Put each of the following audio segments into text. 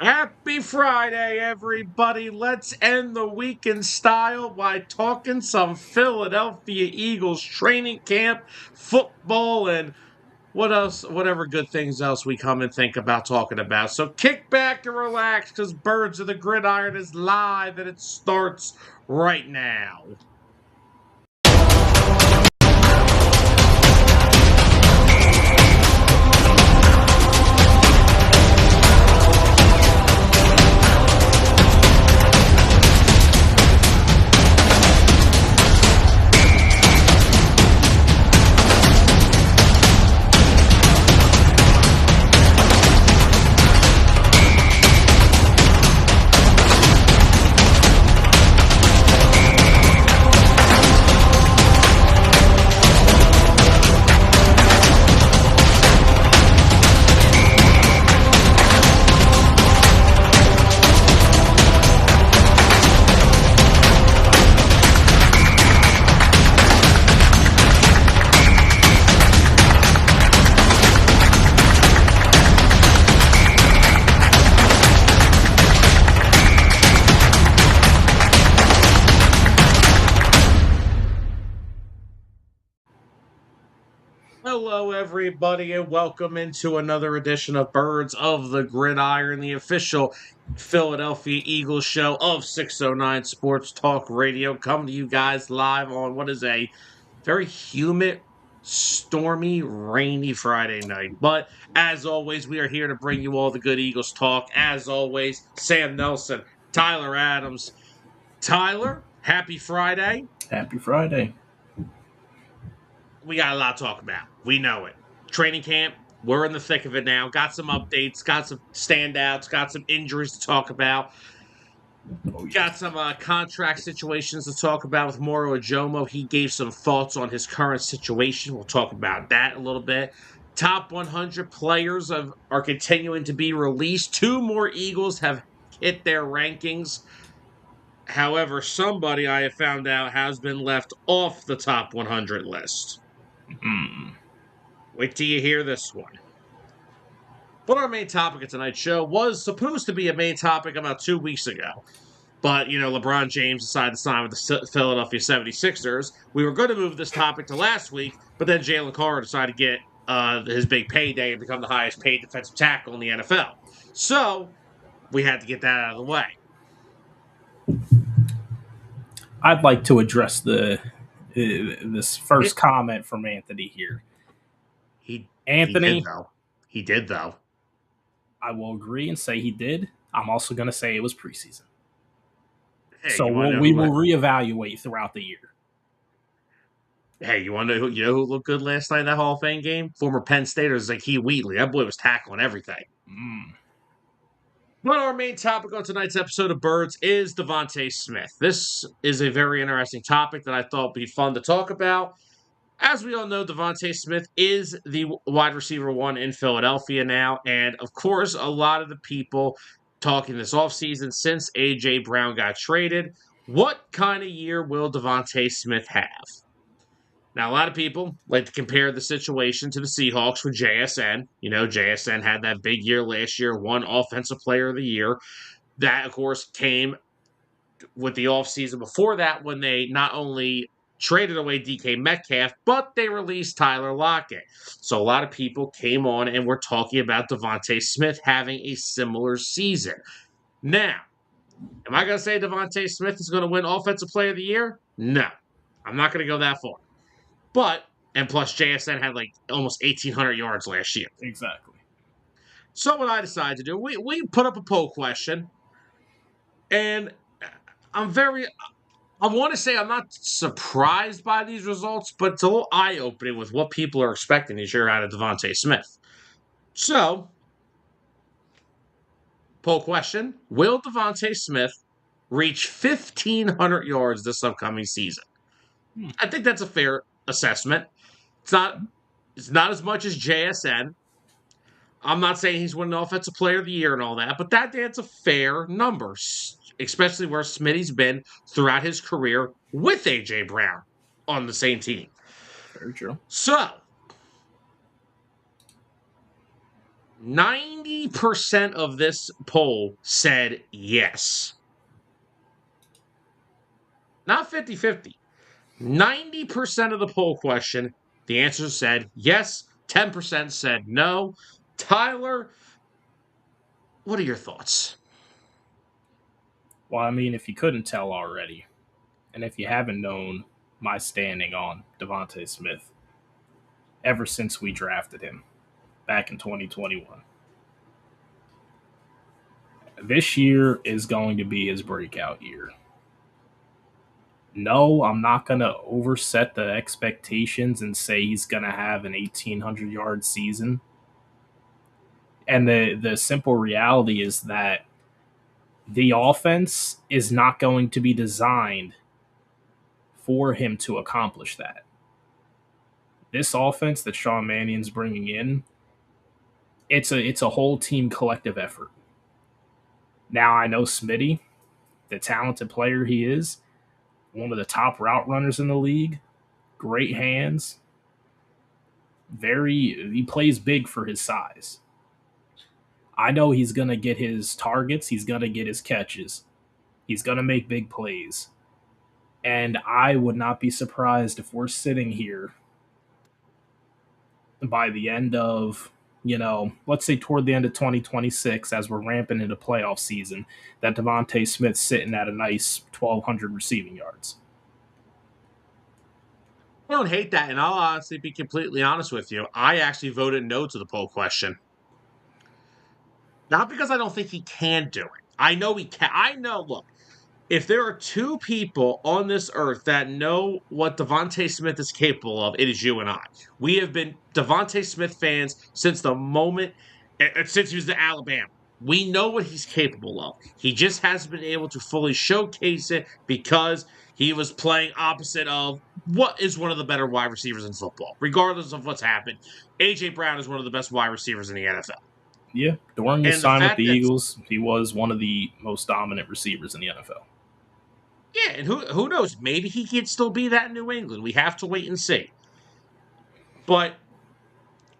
Happy Friday, everybody. Let's end the week in style by talking some Philadelphia Eagles training camp, football, and what else, whatever good things else we come and think about talking about. So kick back and relax because Birds of the Gridiron is live and it starts right now. Hello, everybody, and welcome into another edition of Birds of the Gridiron, the official Philadelphia Eagles show of 609 Sports Talk Radio, coming to you guys live on what is a very humid, stormy, rainy Friday night. But as always, we are here to bring you all the good Eagles talk. As always, Sam Nelson, Tyler Adams. Tyler, happy Friday. Happy Friday. We got a lot to talk about. We know it. Training camp, we're in the thick of it now. Got some updates, got some standouts, got some injuries to talk about. Got some contract situations to talk about with Moro Ojomo. He gave some thoughts on his current situation. We'll talk about that a little bit. Top 100 players are continuing to be released. 2 more Eagles have hit their rankings. However, somebody I have found out has been left off the top 100 list. Wait till you hear this one. But our main topic of tonight's show was supposed to be a main topic about 2 weeks ago. But, LeBron James decided to sign with the Philadelphia 76ers. We were going to move this topic to last week, but then Jalen Carter decided to get his big payday and become the highest paid defensive tackle in the NFL. So, we had to get that out of the way. I'd like to address this first comment from Anthony here. He did, though. I will agree and say he did. I'm also going to say it was preseason. Hey, so we will reevaluate throughout the year. Hey, you want to know who looked good last night in that Hall of Fame game? Former Penn Stater Zacchaeus Wheatley. That boy was tackling everything. But our main topic on tonight's episode of Birds is DeVonta Smith. This is a very interesting topic that I thought would be fun to talk about. As we all know, DeVonta Smith is the wide receiver 1 in Philadelphia now. And, of course, a lot of the people talking this offseason since A.J. Brown got traded, what kind of year will DeVonta Smith have? Now, a lot of people like to compare the situation to the Seahawks with JSN. JSN had that big year last year, won Offensive Player of the Year. That, of course, came with the offseason before that when they not only traded away DK Metcalf, but they released Tyler Lockett. So a lot of people came on and were talking about DeVonta Smith having a similar season. Now, am I going to say DeVonta Smith is going to win Offensive Player of the Year? No. I'm not going to go that far. But, and plus JSN had like almost 1,800 yards last year. Exactly. So what I decided to do, we put up a poll question, and I want to say I'm not surprised by these results, but it's a little eye-opening with what people are expecting this year out of DeVonta Smith. So, poll question, will DeVonta Smith reach 1,500 yards this upcoming season? I think that's a fair assessment. It's not as much as JSN. I'm not saying he's winning Offensive Player of the Year and all that, but that's a fair number, especially where Smitty's been throughout his career with A.J. Brown on the same team. Very true. So, 90% of this poll said yes. Not 50-50. 90% of the poll question, the answer said yes. 10% said no. Tyler, what are your thoughts? Well, I mean, if you couldn't tell already, and if you haven't known my standing on DeVonta Smith ever since we drafted him back in 2021, this year is going to be his breakout year. No, I'm not going to overset the expectations and say he's going to have an 1,800-yard season. And the simple reality is that the offense is not going to be designed for him to accomplish that. This offense that Sean Mannion's bringing in, it's a whole team collective effort. Now I know Smitty, the talented player he is, one of the top route runners in the league, great hands, he plays big for his size. I know he's going to get his targets, he's going to get his catches. He's going to make big plays. And I would not be surprised if we're sitting here by the end of, let's say toward the end of 2026, as we're ramping into playoff season, that DeVonta Smith's sitting at a nice 1,200 receiving yards. I don't hate that, and I'll honestly be completely honest with you. I actually voted no to the poll question. Not because I don't think he can do it. I know he can. I know, look, if there are two people on this earth that know what DeVonta Smith is capable of, it is you and I. We have been DeVonta Smith fans since since he was in Alabama. We know what he's capable of. He just hasn't been able to fully showcase it because he was playing opposite of what is one of the better wide receivers in football. Regardless of what's happened, A.J. Brown is one of the best wide receivers in the NFL. Yeah, during his time with the Eagles, he was one of the most dominant receivers in the NFL. Yeah, and who knows? Maybe he could still be that in New England. We have to wait and see. But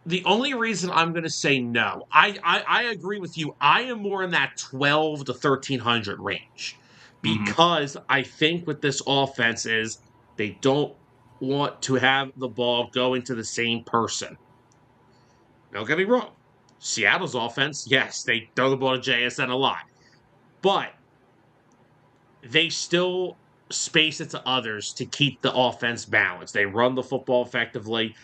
the only reason I'm going to say no, I agree with you. I am more in that 12 to 1,300 range because I think with this offense is they don't want to have the ball go into the same person. Don't get me wrong. Seattle's offense, yes, they throw the ball to JSN a lot. But they still space it to others to keep the offense balanced. They run the football effectively.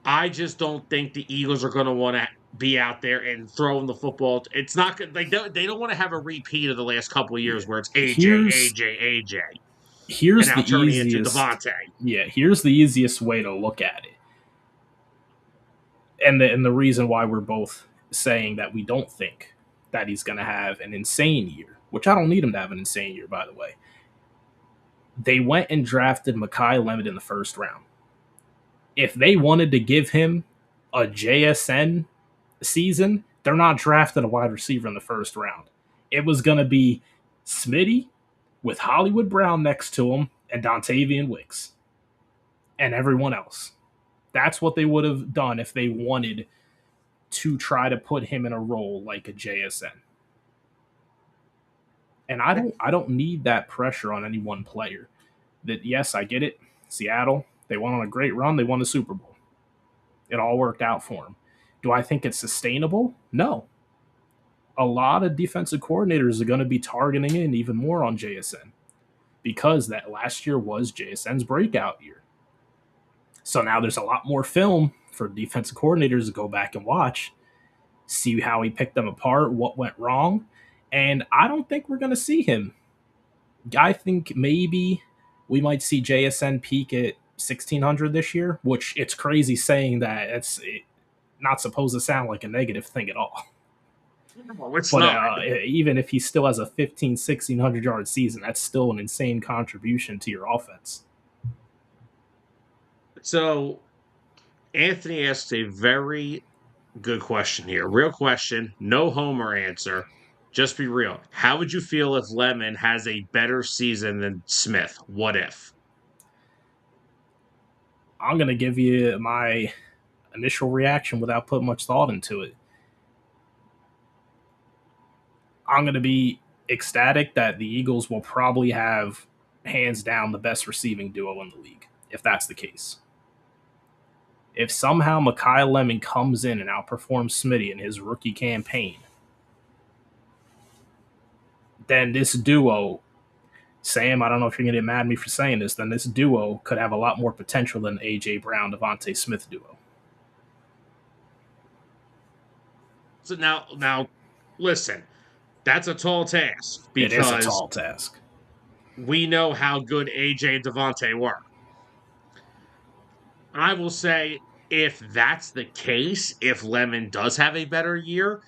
I just don't think the Eagles are going to want to be out there and throwing the football. It's not good. They don't want to have a repeat of the last couple of years where it's AJ. Here's and now the turning easiest. Into DeVonta. Yeah, here's the easiest way to look at it, and the reason why we're both saying that we don't think that he's going to have an insane year, which I don't need him to have an insane year, by the way. They went and drafted Mekhi Lemon in the first round. If they wanted to give him a JSN season, they're not drafting a wide receiver in the first round. It was going to be Smitty with Hollywood Brown next to him and Dontavian Wicks and everyone else. That's what they would have done if they wanted to try to put him in a role like a JSN. And I don't need that pressure on any one player. That yes, I get it. Seattle, they went on a great run. They won the Super Bowl. It all worked out for them. Do I think it's sustainable? No. A lot of defensive coordinators are going to be targeting in even more on JSN because that last year was JSN's breakout year. So now there's a lot more film for defensive coordinators to go back and watch, see how he picked them apart, what went wrong. And I don't think we're going to see him. I think maybe we might see JSN peak at 1,600 this year, which it's crazy saying that. It's not supposed to sound like a negative thing at all. No, it's not. Even if he still has a 1,600 yard season, that's still an insane contribution to your offense. So, Anthony asked a very good question here. Real question, no homer answer. Just be real. How would you feel if Lemon has a better season than Smith? What if? I'm going to give you my initial reaction without putting much thought into it. I'm going to be ecstatic that the Eagles will probably have, hands down, the best receiving duo in the league, if that's the case. If somehow Mekhi Lemon comes in and outperforms Smitty in his rookie campaign, then this duo, Sam, I don't know if you're going to get mad at me for saying this, then this duo could have a lot more potential than the A.J. Brown, DeVonta Smith duo. So now, listen, that's a tall task It is a because tall task. we know how good AJ and Devontae were. I will say, if that's the case, if Lemon does have a better year,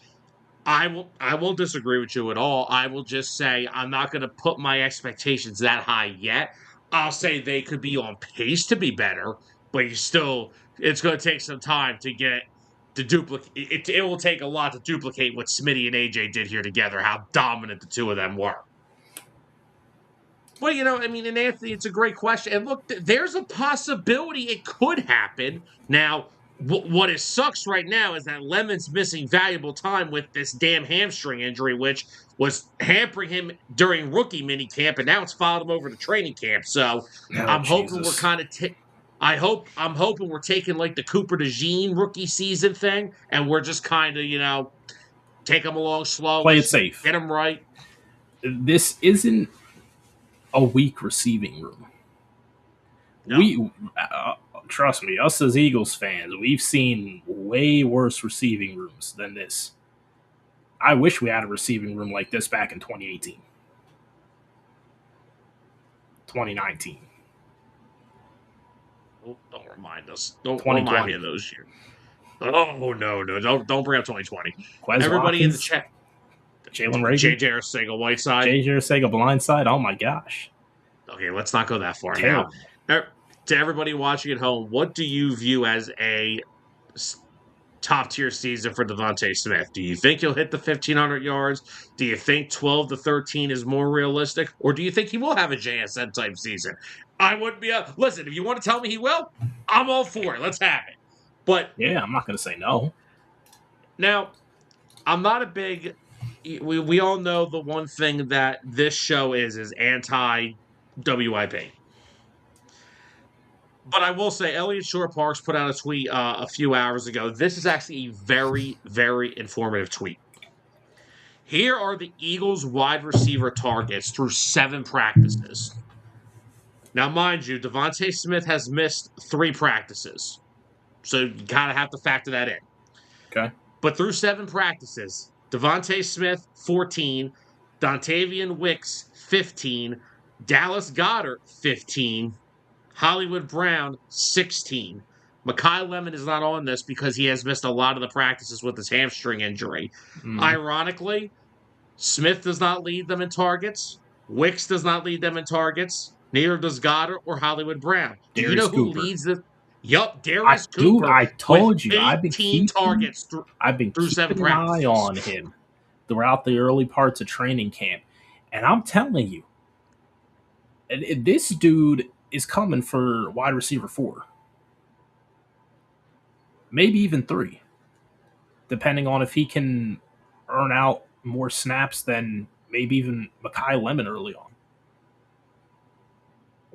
I won't disagree with you at all. I will just say I'm not going to put my expectations that high yet. I'll say they could be on pace to be better, but it's going to take some time to get to duplicate. It will take a lot to duplicate what Smitty and AJ did here together, how dominant the two of them were. Well, and Anthony, it's a great question. And look, there's a possibility it could happen. Now, what it sucks right now is that Lemon's missing valuable time with this damn hamstring injury, which was hampering him during rookie minicamp, and now it's followed him over to training camp. So I'm hoping we're kind of I'm hoping we're taking like the Cooper DeJean rookie season thing, and we're just kind of, take them along slow. Play it safe. Get them right. This isn't a weak receiving room. No. We trust me, us as Eagles fans, we've seen way worse receiving rooms than this. I wish we had a receiving room like this back in 2018. 2019. Don't remind us. Don't remind me of those years. Oh, no. Don't bring up 2020. Everybody Watkins, in the chat. Jalen Reagor. JJ Arcega-Whiteside. JJ Arcega blindside. Oh, my gosh. Okay, let's not go that far now. To everybody watching at home, what do you view as a top-tier season for DeVonta Smith? Do you think he'll hit the 1,500 yards? Do you think 12 to 13 is more realistic? Or do you think he will have a JSN-type season? I wouldn't be listen, if you want to tell me he will, I'm all for it. Let's have it. But yeah, I'm not going to say no. Now, I'm not a big... We all know the one thing that this show is anti-WIP. But I will say, Elliot Shore-Parks put out a tweet a few hours ago. This is actually a very, very informative tweet. Here are the Eagles' wide receiver targets through 7 practices. Now, mind you, DeVonta Smith has missed 3 practices. So you kind of have to factor that in. Okay. But through 7 practices, DeVonta Smith, 14. Dontavian Wicks, 15. Dallas Goedert, 15. Hollywood Brown, 16. Mekhi Lemon is not on this because he has missed a lot of the practices with his hamstring injury. Ironically, Smith does not lead them in targets. Wicks does not lead them in targets. Neither does Goddard or Hollywood Brown. Do you know who leads the... Yup, Darius Cooper. I told you. I've been keeping targets I've been through 7 keeping an eye on him throughout the early parts of training camp. And I'm telling you, this dude is coming for wide receiver 4. Maybe even 3. Depending on if he can earn out more snaps than maybe even Mekhi Lemon early on.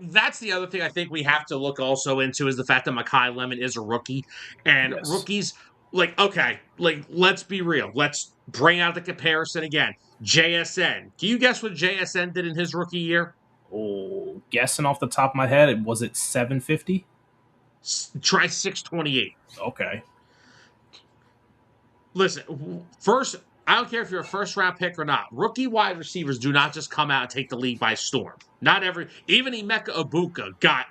That's the other thing I think we have to look also into is the fact that Mekhi Lemon is a rookie. And rookies, let's be real. Let's bring out the comparison again. JSN. Can you guess what JSN did in his rookie year? Oh, guessing off the top of my head, was it 750? Try 628. Okay. Listen, first, I don't care if you're a first-round pick or not. Rookie wide receivers do not just come out and take the league by storm. Even Emeka Egbuka got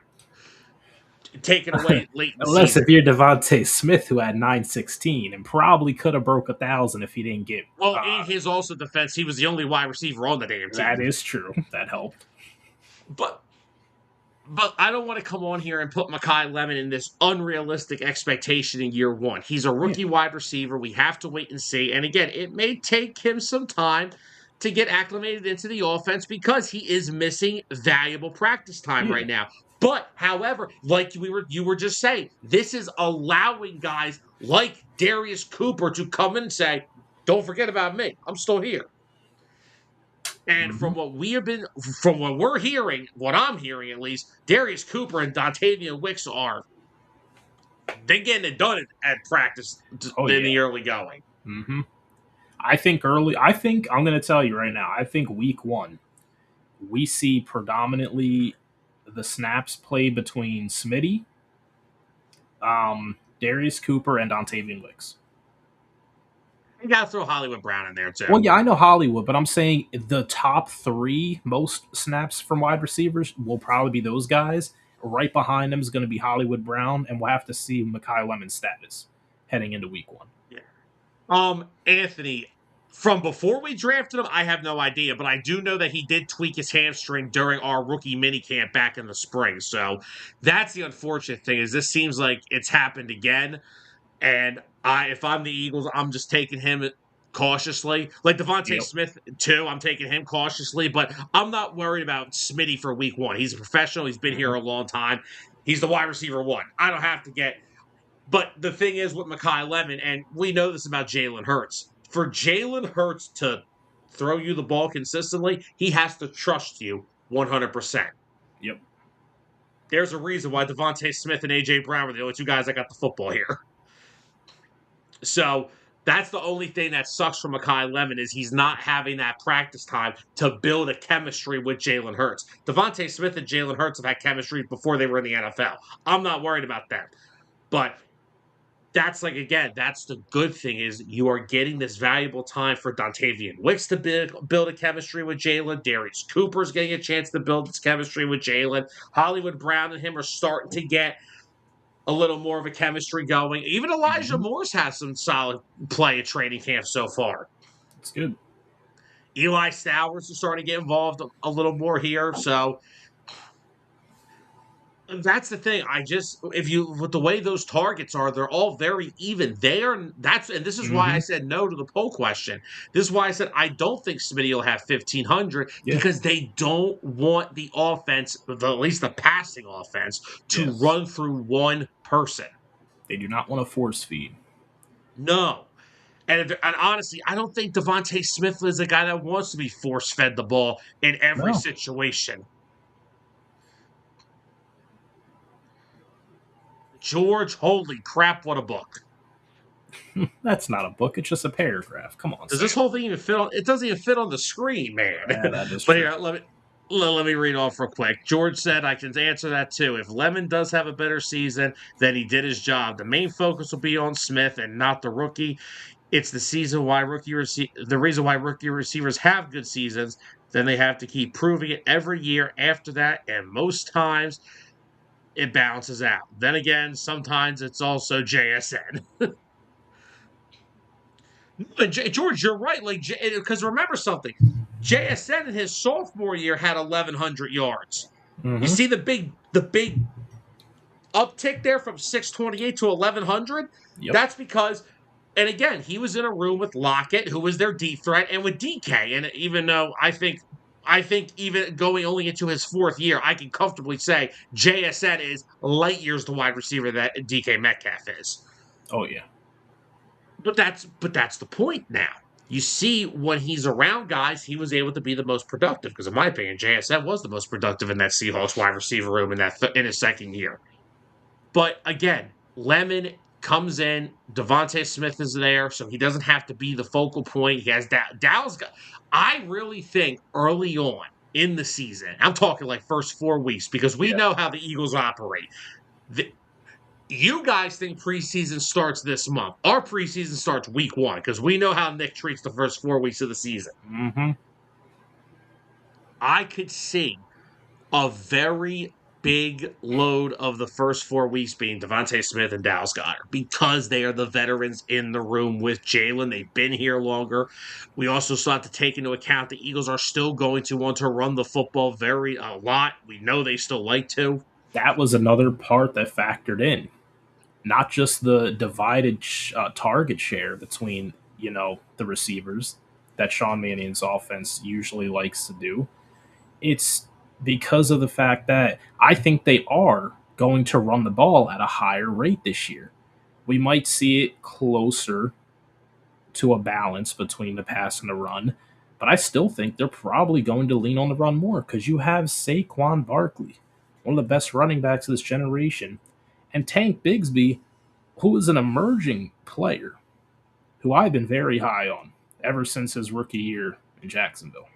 taken away late in the Unless season. If you're DeVonta Smith, who had 916 and probably could have broke 1,000 if he didn't get... Well, in his also defense, he was the only wide receiver on the damn team. That is true. That helped. But I don't want to come on here and put Mekhi Lemon in this unrealistic expectation in year 1. He's a rookie wide receiver. We have to wait and see. And again, it may take him some time to get acclimated into the offense because he is missing valuable practice time right now. But, however, like you were just saying, this is allowing guys like Darius Cooper to come and say, don't forget about me. I'm still here. And Mm-hmm. from what we're hearing, what I'm hearing at least, Darius Cooper and Dontavian Wicks they getting it done at practice Oh in yeah. the early going. Mm-hmm. I think I'm going to tell you right now. I think week one we see predominantly the snaps played between Smitty, Darius Cooper, and Dontavian Wicks. You got to throw Hollywood Brown in there too. Well, yeah, I know Hollywood, but I'm saying the top three most snaps from wide receivers will probably be those guys. Right behind them is going to be Hollywood Brown, and we'll have to see Mekhi Lemon's status heading into week one. Yeah. Anthony, from before we drafted him, I have no idea, but I do know that he did tweak his hamstring during our rookie minicamp back in the spring. So that's the unfortunate thing is this seems like it's happened again. And if I'm the Eagles, I'm just taking him cautiously. Like DeVonta Yep. Smith, too, I'm taking him cautiously, but I'm not worried about Smitty for week one. He's a professional. He's been here a long time. He's the wide receiver one. I don't have to get. But the thing is with Mekhi Lemon, and we know this about Jalen Hurts, for Jalen Hurts to throw you the ball consistently, he has to trust you 100%. Yep. There's a reason why DeVonta Smith and A.J. Brown were the only two guys that got the football here. So that's the only thing that sucks for Mekhi Lemon is he's not having that practice time to build a chemistry with Jalen Hurts. DeVonta Smith and Jalen Hurts have had chemistry before they were in the NFL. I'm not worried about that. But that's that's the good thing is you are getting this valuable time for Dontavian Wicks to build a chemistry with Jalen. Darius Cooper's getting a chance to build this chemistry with Jalen. Hollywood Brown and him are starting to get a little more of a chemistry going. Even Elijah Mm-hmm. Moore's had some solid play at training camp so far. It's good. Eli Stowers is starting to get involved a little more here. So that's the thing. If you with the way those targets are, they're all very even. And this is why I Mm-hmm. said no to the poll question. This is why I said I don't think Smitty will have 1,500 Yeah. because they don't want the offense, at least the passing offense, to Yes. run through one person. They do not want to force feed. No. And honestly, I don't think DeVonta Smith is a guy that wants to be force fed the ball in every No. situation. George, holy crap, what a book. That's not a book. It's just a paragraph. Come on, Does Sam. this whole thing even fit on? It doesn't even fit on the screen, man. Yeah, that is But true. here, let me read off real quick. George said, I can answer that too. If Lemon does have a better season, then he did his job. The main focus will be on Smith and not the rookie. It's the reason why rookie receivers have good seasons. Then they have to keep proving it every year after that, and most times it balances out. Then again, sometimes it's also JSN. George, you're right. Because remember something, JSN in his sophomore year had 1,100 yards. You Mm-hmm. see the big uptick there from 628 to 1,100. Yep. That's because, and again, he was in a room with Lockett, who was their deep threat, and with DK. And even though I think even going only into his fourth year, I can comfortably say JSN is light years the wide receiver that DK Metcalf is. Oh yeah. But that's the point now. You see, when he's around guys, he was able to be the most productive. Because in my opinion, JSN was the most productive in that Seahawks wide receiver room in his second year. But again, Lemon comes in, DeVonta Smith is there, so he doesn't have to be the focal point. He has Dow's got. I really think early on in the season, I'm talking like first 4 weeks, because we Yeah. know how the Eagles operate. You guys think preseason starts this month. Our preseason starts week 1 because we know how Nick treats the first 4 weeks of the season. Mm-hmm. I could see a very big load of the first 4 weeks being DeVonta Smith and Dallas Goedert because they are the veterans in the room with Jalen. They've been here longer. We also still have to take into account the Eagles are still going to want to run the football a lot. We know they still like to. That was another part that factored in. Not just the divided target share between the receivers that Sean Mannion's offense usually likes to do. It's because of the fact that I think they are going to run the ball at a higher rate this year. We might see it closer to a balance between the pass and the run, But I still think they're probably going to lean on the run more because you have Saquon Barkley, one of the best running backs of this generation, and Tank Bigsby, who is an emerging player who I've been very high on ever since his rookie year in Jacksonville.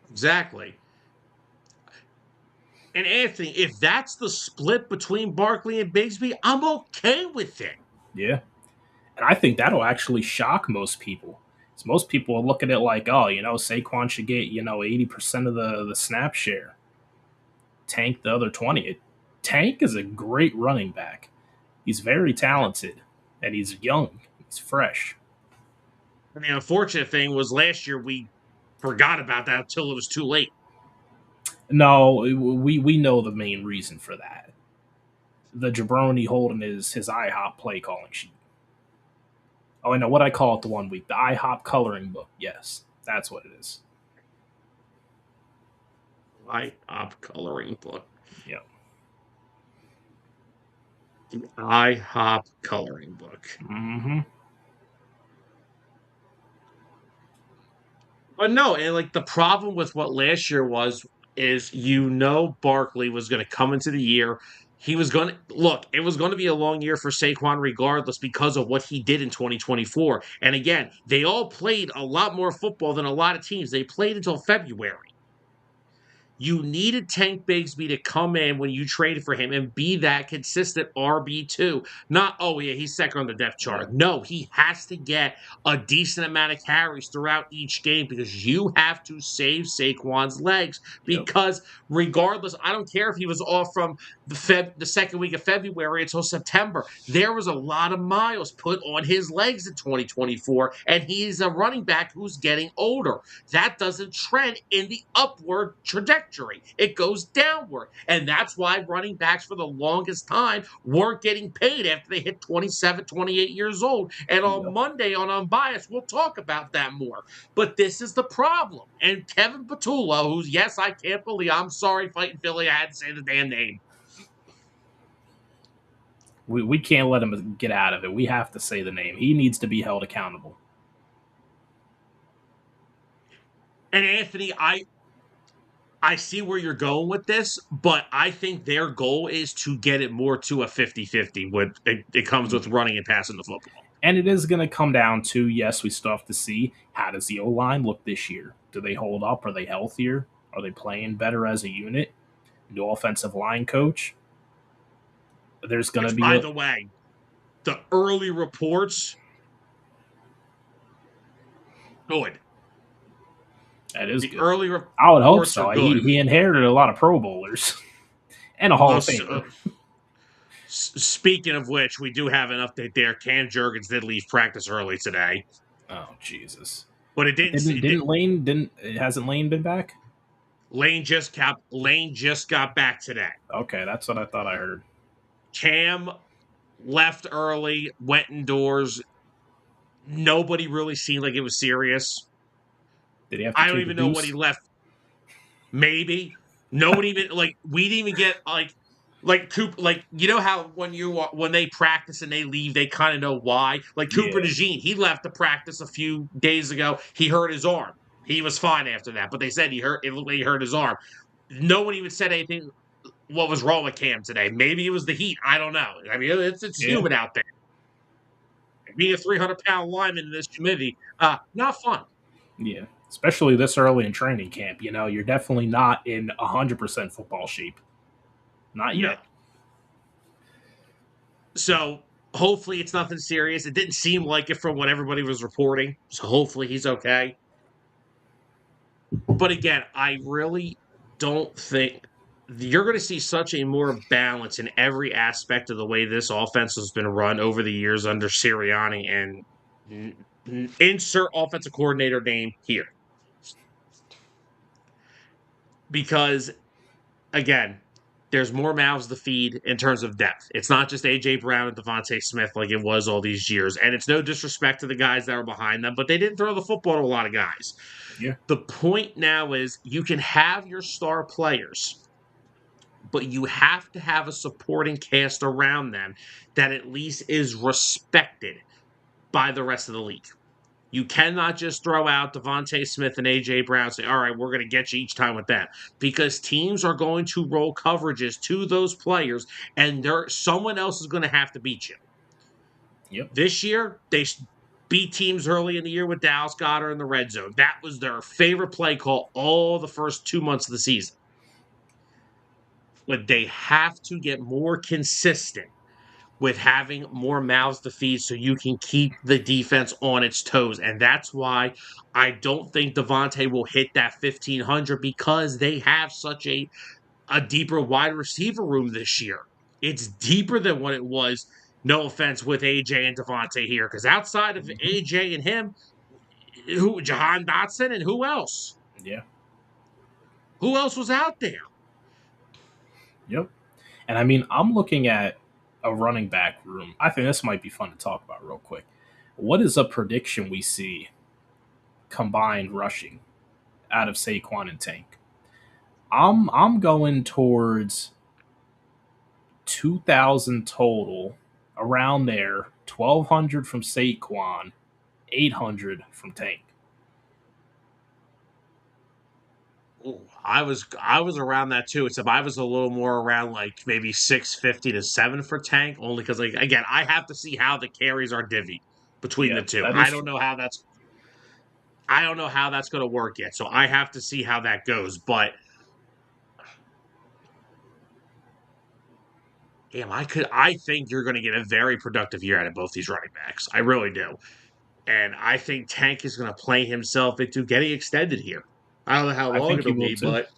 Exactly. And Anthony, if that's the split between Barkley and Bigsby, I'm okay with it. Yeah. And I think that'll actually shock most people. So most people will look at it like, oh, Saquon should get, 80% of the snap share. Tank the other 20. Tank is a great running back. He's very talented, and he's young. He's fresh. And the unfortunate thing was last year we forgot about that until it was too late. No, we know the main reason for that. The jabroni holding his IHOP play calling sheet. Oh, I know what I call it the one week. The IHOP coloring book. Yes, that's what it is. IHOP coloring book. Yep. The IHOP coloring book. Mm-hmm. But no, and like the problem with what last year was is Barkley was going to come into the year. He was going to look, it was going to be a long year for Saquon regardless because of what he did in 2024. And again, they all played a lot more football than a lot of teams. They played until February. You needed Tank Bigsby to come in when you traded for him and be that consistent RB2. Not, oh, yeah, he's second on the depth chart. Yep. No, he has to get a decent amount of carries throughout each game because you have to save Saquon's legs. Yep. Because regardless, I don't care if he was off from the second week of February until September. There was a lot of miles put on his legs in 2024, and he's a running back who's getting older. That doesn't trend in the upward trajectory. It goes downward. And that's why running backs for the longest time weren't getting paid after they hit 27, 28 years old. And on Yep. Monday on Unbiased, we'll talk about that more. But this is the problem. And Kevin Patullo, who's, yes, I can't believe, I'm sorry, fighting Philly, I had to say the damn name. We can't let him get out of it. We have to say the name. He needs to be held accountable. And Anthony, I see where you're going with this, but I think their goal is to get it more to a 50-50 when it comes with running and passing the football. And it is going to come down to, yes, we still have to see, how does the O-line look this year? Do they hold up? Are they healthier? Are they playing better as a unit? New offensive line coach? There's going to be... By the way, the early reports, good. That is the good. Early I would hope so. are good. He inherited a lot of Pro Bowlers and a Hall of Famer. Speaking of which, we do have an update there. Cam Jurgens did leave practice early today. Oh, Jesus. But it didn't. Hasn't Lane been back? Lane just got back today. Okay, that's what I thought I heard. Cam left early, went indoors. Nobody really seemed like it was serious. Did he have to I don't even know what he left. Maybe. Nobody even we didn't even get Cooper, how when they practice and they leave, they kind of know why. Cooper DeJean, he left the practice a few days ago. He hurt his arm. He was fine after that, but they said he looked like he hurt his arm. No one even said anything. What was wrong with Cam today? Maybe it was the heat. I don't know. I mean, it's humid out there. Being a 300-pound lineman in this humidity, not fun. Yeah, especially this early in training camp. You're definitely not in 100% football shape. Not yet. No. So hopefully it's nothing serious. It didn't seem like it from what everybody was reporting. So hopefully he's okay. But again, I really don't think you're going to see such a more balance in every aspect of the way this offense has been run over the years under Sirianni, and insert offensive coordinator name here. Because, again, there's more mouths to feed in terms of depth. It's not just A.J. Brown and DeVonta Smith like it was all these years. And it's no disrespect to the guys that were behind them, but they didn't throw the football to a lot of guys. Yeah. The point now is you can have your star players, but you have to have a supporting cast around them that at least is respected. by the rest of the league. You cannot just throw out DeVonta Smith and A.J. Brown and say, all right, we're going to get you each time with that. Because teams are going to roll coverages to those players, and someone else is going to have to beat you. Yep. This year, they beat teams early in the year with Dallas Goedert in the red zone. That was their favorite play call all the first 2 months of the season. But they have to get more consistent with having more mouths to feed so you can keep the defense on its toes. And that's why I don't think DeVonta will hit that 1,500 because they have such a deeper wide receiver room this year. It's deeper than what it was, no offense, with AJ and DeVonta here. Because outside of AJ and him, Jahan Dotson and who else? Yeah. Who else was out there? Yep. And I mean, I'm looking at a running back room. I think this might be fun to talk about real quick. What is a prediction we see combined rushing out of Saquon and Tank? I'm going towards 2,000 total, around there. 1,200 from Saquon, 800 from Tank. Ooh, I was around that too, except I was a little more around like maybe 650 to 7 for Tank, only because like again, I have to see how the carries are divvied between Yeah, the two. that is true. I don't know how that's going to work yet, so I have to see how that goes. But damn, I think you're going to get a very productive year out of both these running backs. I really do, and I think Tank is going to play himself into getting extended here. I don't know how I long think he it'll will be, too. but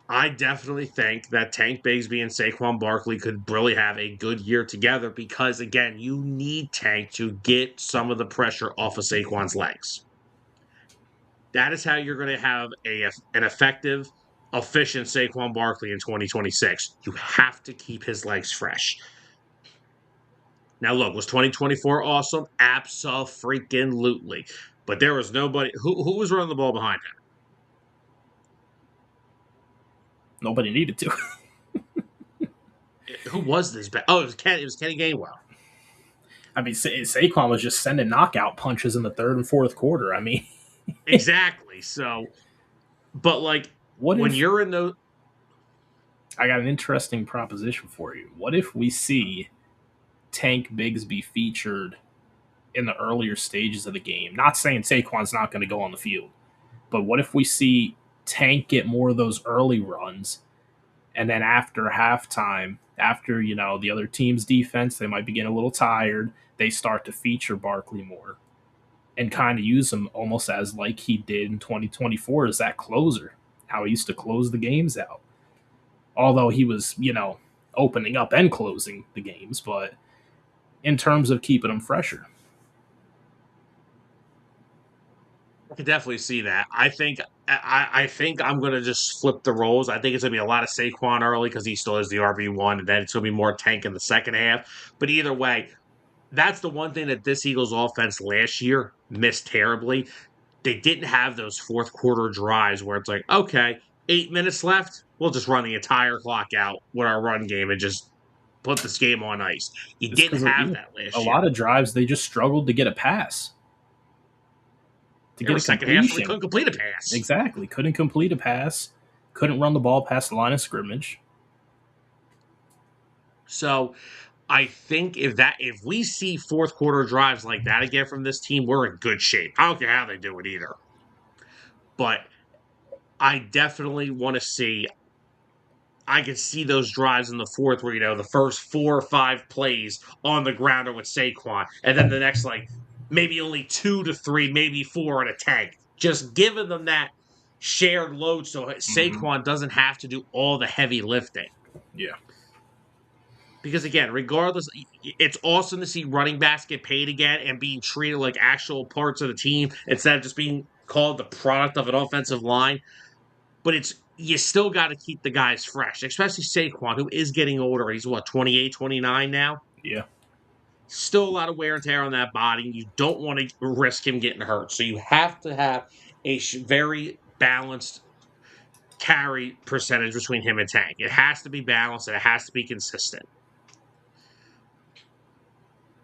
I definitely think that Tank Bigsby and Saquon Barkley could really have a good year together because, again, you need Tank to get some of the pressure off of Saquon's legs. That is how you're going to have an effective, efficient Saquon Barkley in 2026. You have to keep his legs fresh. Now, look, was 2024 awesome? Abso-freaking-lutely. But there was nobody who was running the ball behind him. Nobody needed to. Who was this? Oh, it was Kenny Gainwell. I mean, Saquon was just sending knockout punches in the third and fourth quarter. I mean, Exactly. So, but like what when if you're in those, I got an interesting proposition for you? What if we see Tank Bigsby featured in the earlier stages of the game? Not saying Saquon's not going to go on the field, but what if we see Tank get more of those early runs, and then after halftime, after the other team's defense, they might be getting a little tired. They start to feature Barkley more and kind of use him almost as like he did in 2024 as that closer, how he used to close the games out. Although he was, opening up and closing the games, but in terms of keeping them fresher. I could definitely see that. I think I'm gonna just flip the roles. I think it's gonna be a lot of Saquon early because he still is the RB1, and then it's gonna be more Tank in the second half. But either way, that's the one thing that this Eagles offense last year missed terribly. They didn't have those fourth quarter drives where it's like, okay, 8 minutes left, we'll just run the entire clock out with our run game and just put this game on ice. You Just didn't because have that a last year. lot of drives they just struggled to get a pass, to There get were a second half where they completion. couldn't complete a pass. Exactly, couldn't complete a pass, couldn't run the ball past the line of scrimmage. So I think if we see fourth quarter drives like that again from this team, we're in good shape. I don't care how they do it either. But I definitely want to see I could see those drives in the fourth where, the first 4 or 5 plays on the grounder with Saquon, and then the next, like, maybe only 2 to 3, maybe 4 in a tank. Just giving them that shared load so Mm-hmm. Saquon doesn't have to do all the heavy lifting. Yeah, Because, again, regardless, it's awesome to see running backs get paid again and being treated like actual parts of the team instead of just being called the product of an offensive line. But you still got to keep the guys fresh, especially Saquon, who is getting older. He's what, 28, 29 now? yeah. Still a lot of wear and tear on that body. You don't want to risk him getting hurt. So you have to have a very balanced carry percentage between him and Tank. It has to be balanced and it has to be consistent.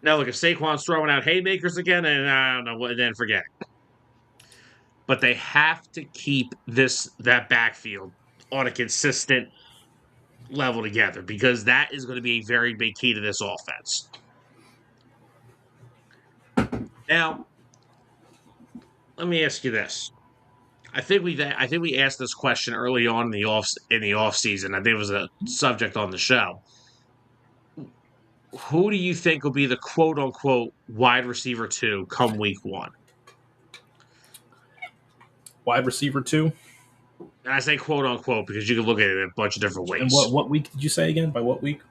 Now, look, if Saquon's throwing out haymakers again, and I don't know what, then forget it. But they have to keep that backfield on a consistent level together because that is going to be a very big key to this offense. Now, let me ask you this. I think we asked this question early on in the off season. I think it was a subject on the show. Who do you think will be the quote unquote wide receiver 2 come week 1? Wide receiver 2. And I say quote unquote because you can look at it in a bunch of different And ways. what week did you say again? By what week?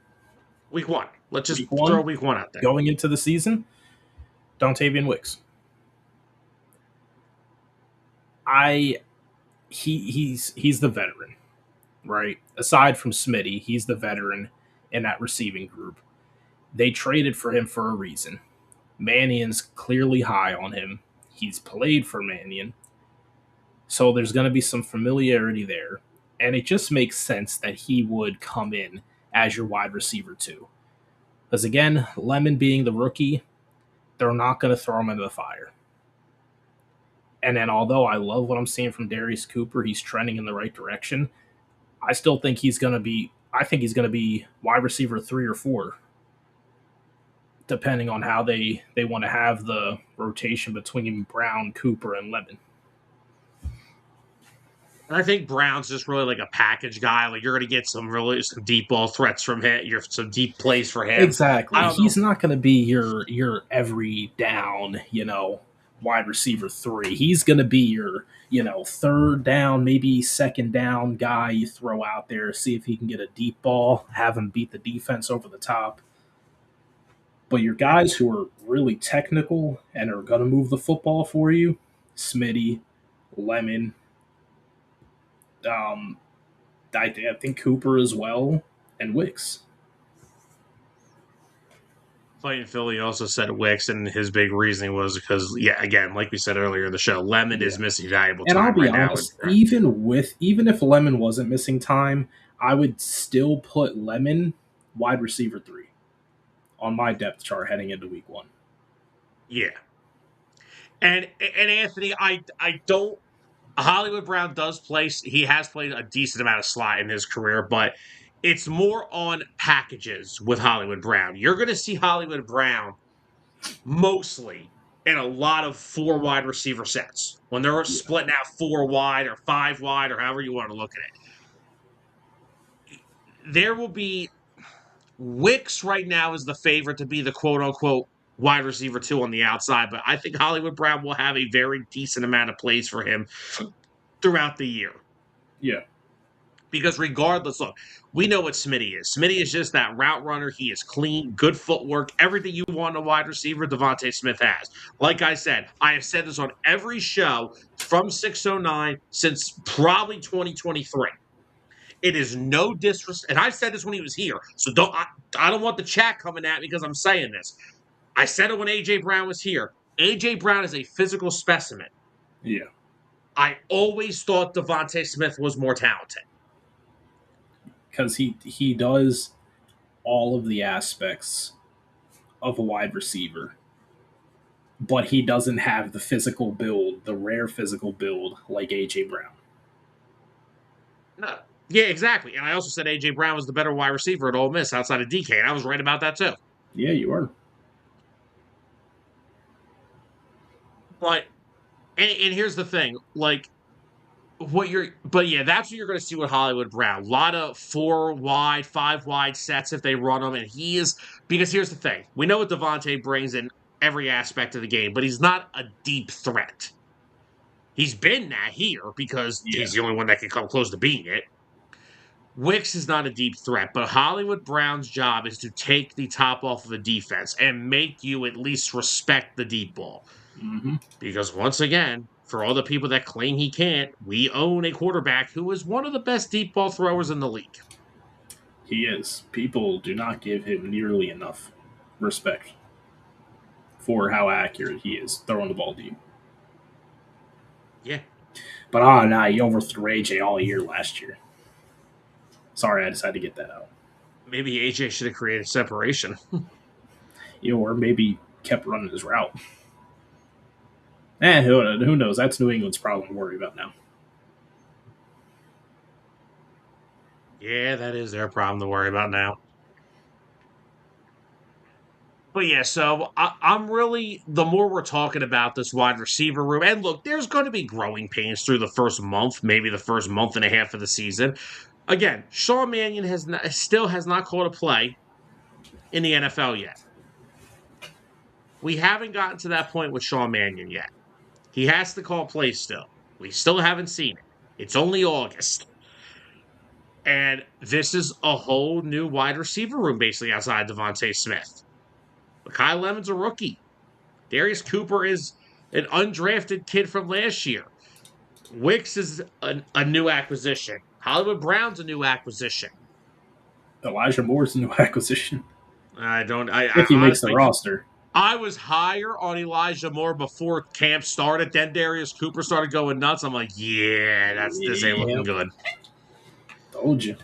Week 1. Let's just Week 1? throw week 1 out there. Going into the season, Dontavian Wicks. He's the veteran, right? Aside from Smitty, he's the veteran in that receiving group. They traded for him for a reason. Mannion's clearly high on him. He's played for Mannion. So there's going to be some familiarity there. And it just makes sense that he would come in as your wide receiver 2. Because again, Lemon being the rookie, they're not going to throw him into the fire. And then although I love what I'm seeing from Darius Cooper, he's trending in the right direction. I still think he's going to be wide receiver 3 or 4, depending on how they want to have the rotation between Brown, Cooper, and Lemon. I think Brown's just really like a package guy. Like you're going to get some deep ball threats from him. Some deep plays for him. Exactly. He's not going to be your every down, wide receiver 3. He's going to be your, third down, maybe second down guy you throw out there, see if he can get a deep ball, have him beat the defense over the top. But your guys who are really technical and are going to move the football for you, Smitty, Lemon, I think Cooper as well, and Wicks. Fighting Philly also said Wicks, and his big reasoning was because, again, like we said earlier in the show, Lemon is missing valuable time. And I'll be honest, even if Lemon wasn't missing time, I would still put Lemon wide receiver 3 on my depth chart heading into week 1. Yeah. And Anthony, I don't. Hollywood Brown he has played a decent amount of slot in his career, but it's more on packages with Hollywood Brown. You're going to see Hollywood Brown mostly in a lot of 4 wide receiver sets when they're splitting out 4 wide or 5 wide or however you want to look at it. There will be Wicks right now is the favorite to be the quote unquote wide receiver 2 on the outside, but I think Hollywood Brown will have a very decent amount of plays for him throughout the year. Yeah. Because regardless, look, we know what Smitty is. Smitty is just that route runner. He is clean, good footwork, everything you want in a wide receiver, DeVonta Smith has. Like I said, I have said this on every show from 609 since probably 2023. It is no disrespect, and I said this when he was here, so I don't want the chat coming at me because I'm saying this. I said it when A.J. Brown was here. A.J. Brown is a physical specimen. Yeah. I always thought DeVonta Smith was more talented. Because he does all of the aspects of a wide receiver, but he doesn't have the physical build, the rare physical build like A.J. Brown. No. Yeah, exactly. And I also said A.J. Brown was the better wide receiver at Ole Miss outside of DK, and I was right about that too. Yeah, you are. But, and here's the thing, like, that's what you're going to see with Hollywood Brown. A lot of 4 wide, 5 wide sets if they run them, and because here's the thing, we know what DeVonta brings in every aspect of the game, but he's not a deep threat. He's been that here because he's the only one that can come close to being it. Wicks is not a deep threat, but Hollywood Brown's job is to take the top off of the defense and make you at least respect the deep ball. Mm-hmm. Because once again, for all the people that claim he can't, we own a quarterback who is one of the best deep ball throwers in the league. He is. People do not give him nearly enough respect for how accurate he is throwing the ball deep. Yeah. But he overthrew AJ all year last year. Sorry, I decided to get that out. Maybe AJ should have created separation. or maybe kept running his route. Who knows? That's New England's problem to worry about now. Yeah, that is their problem to worry about now. But yeah, so I'm really, the more we're talking about this wide receiver room, and look, there's going to be growing pains through the first month, maybe the first month and a half of the season. Again, Sean Mannion still has not called a play in the NFL yet. We haven't gotten to that point with Sean Mannion yet. He has to call plays still. We still haven't seen it. It's only August. And this is a whole new wide receiver room, basically, outside DeVonta Smith. Kyle Lemon's a rookie. Darius Cooper is an undrafted kid from last year. Wicks is a new acquisition. Hollywood Brown's a new acquisition. Elijah Moore's a new acquisition. I If he makes the honestly, roster. I was higher on Elijah Moore before camp started. Then Darius Cooper started going nuts. I'm like, yeah, this ain't looking Yep. good. Told you.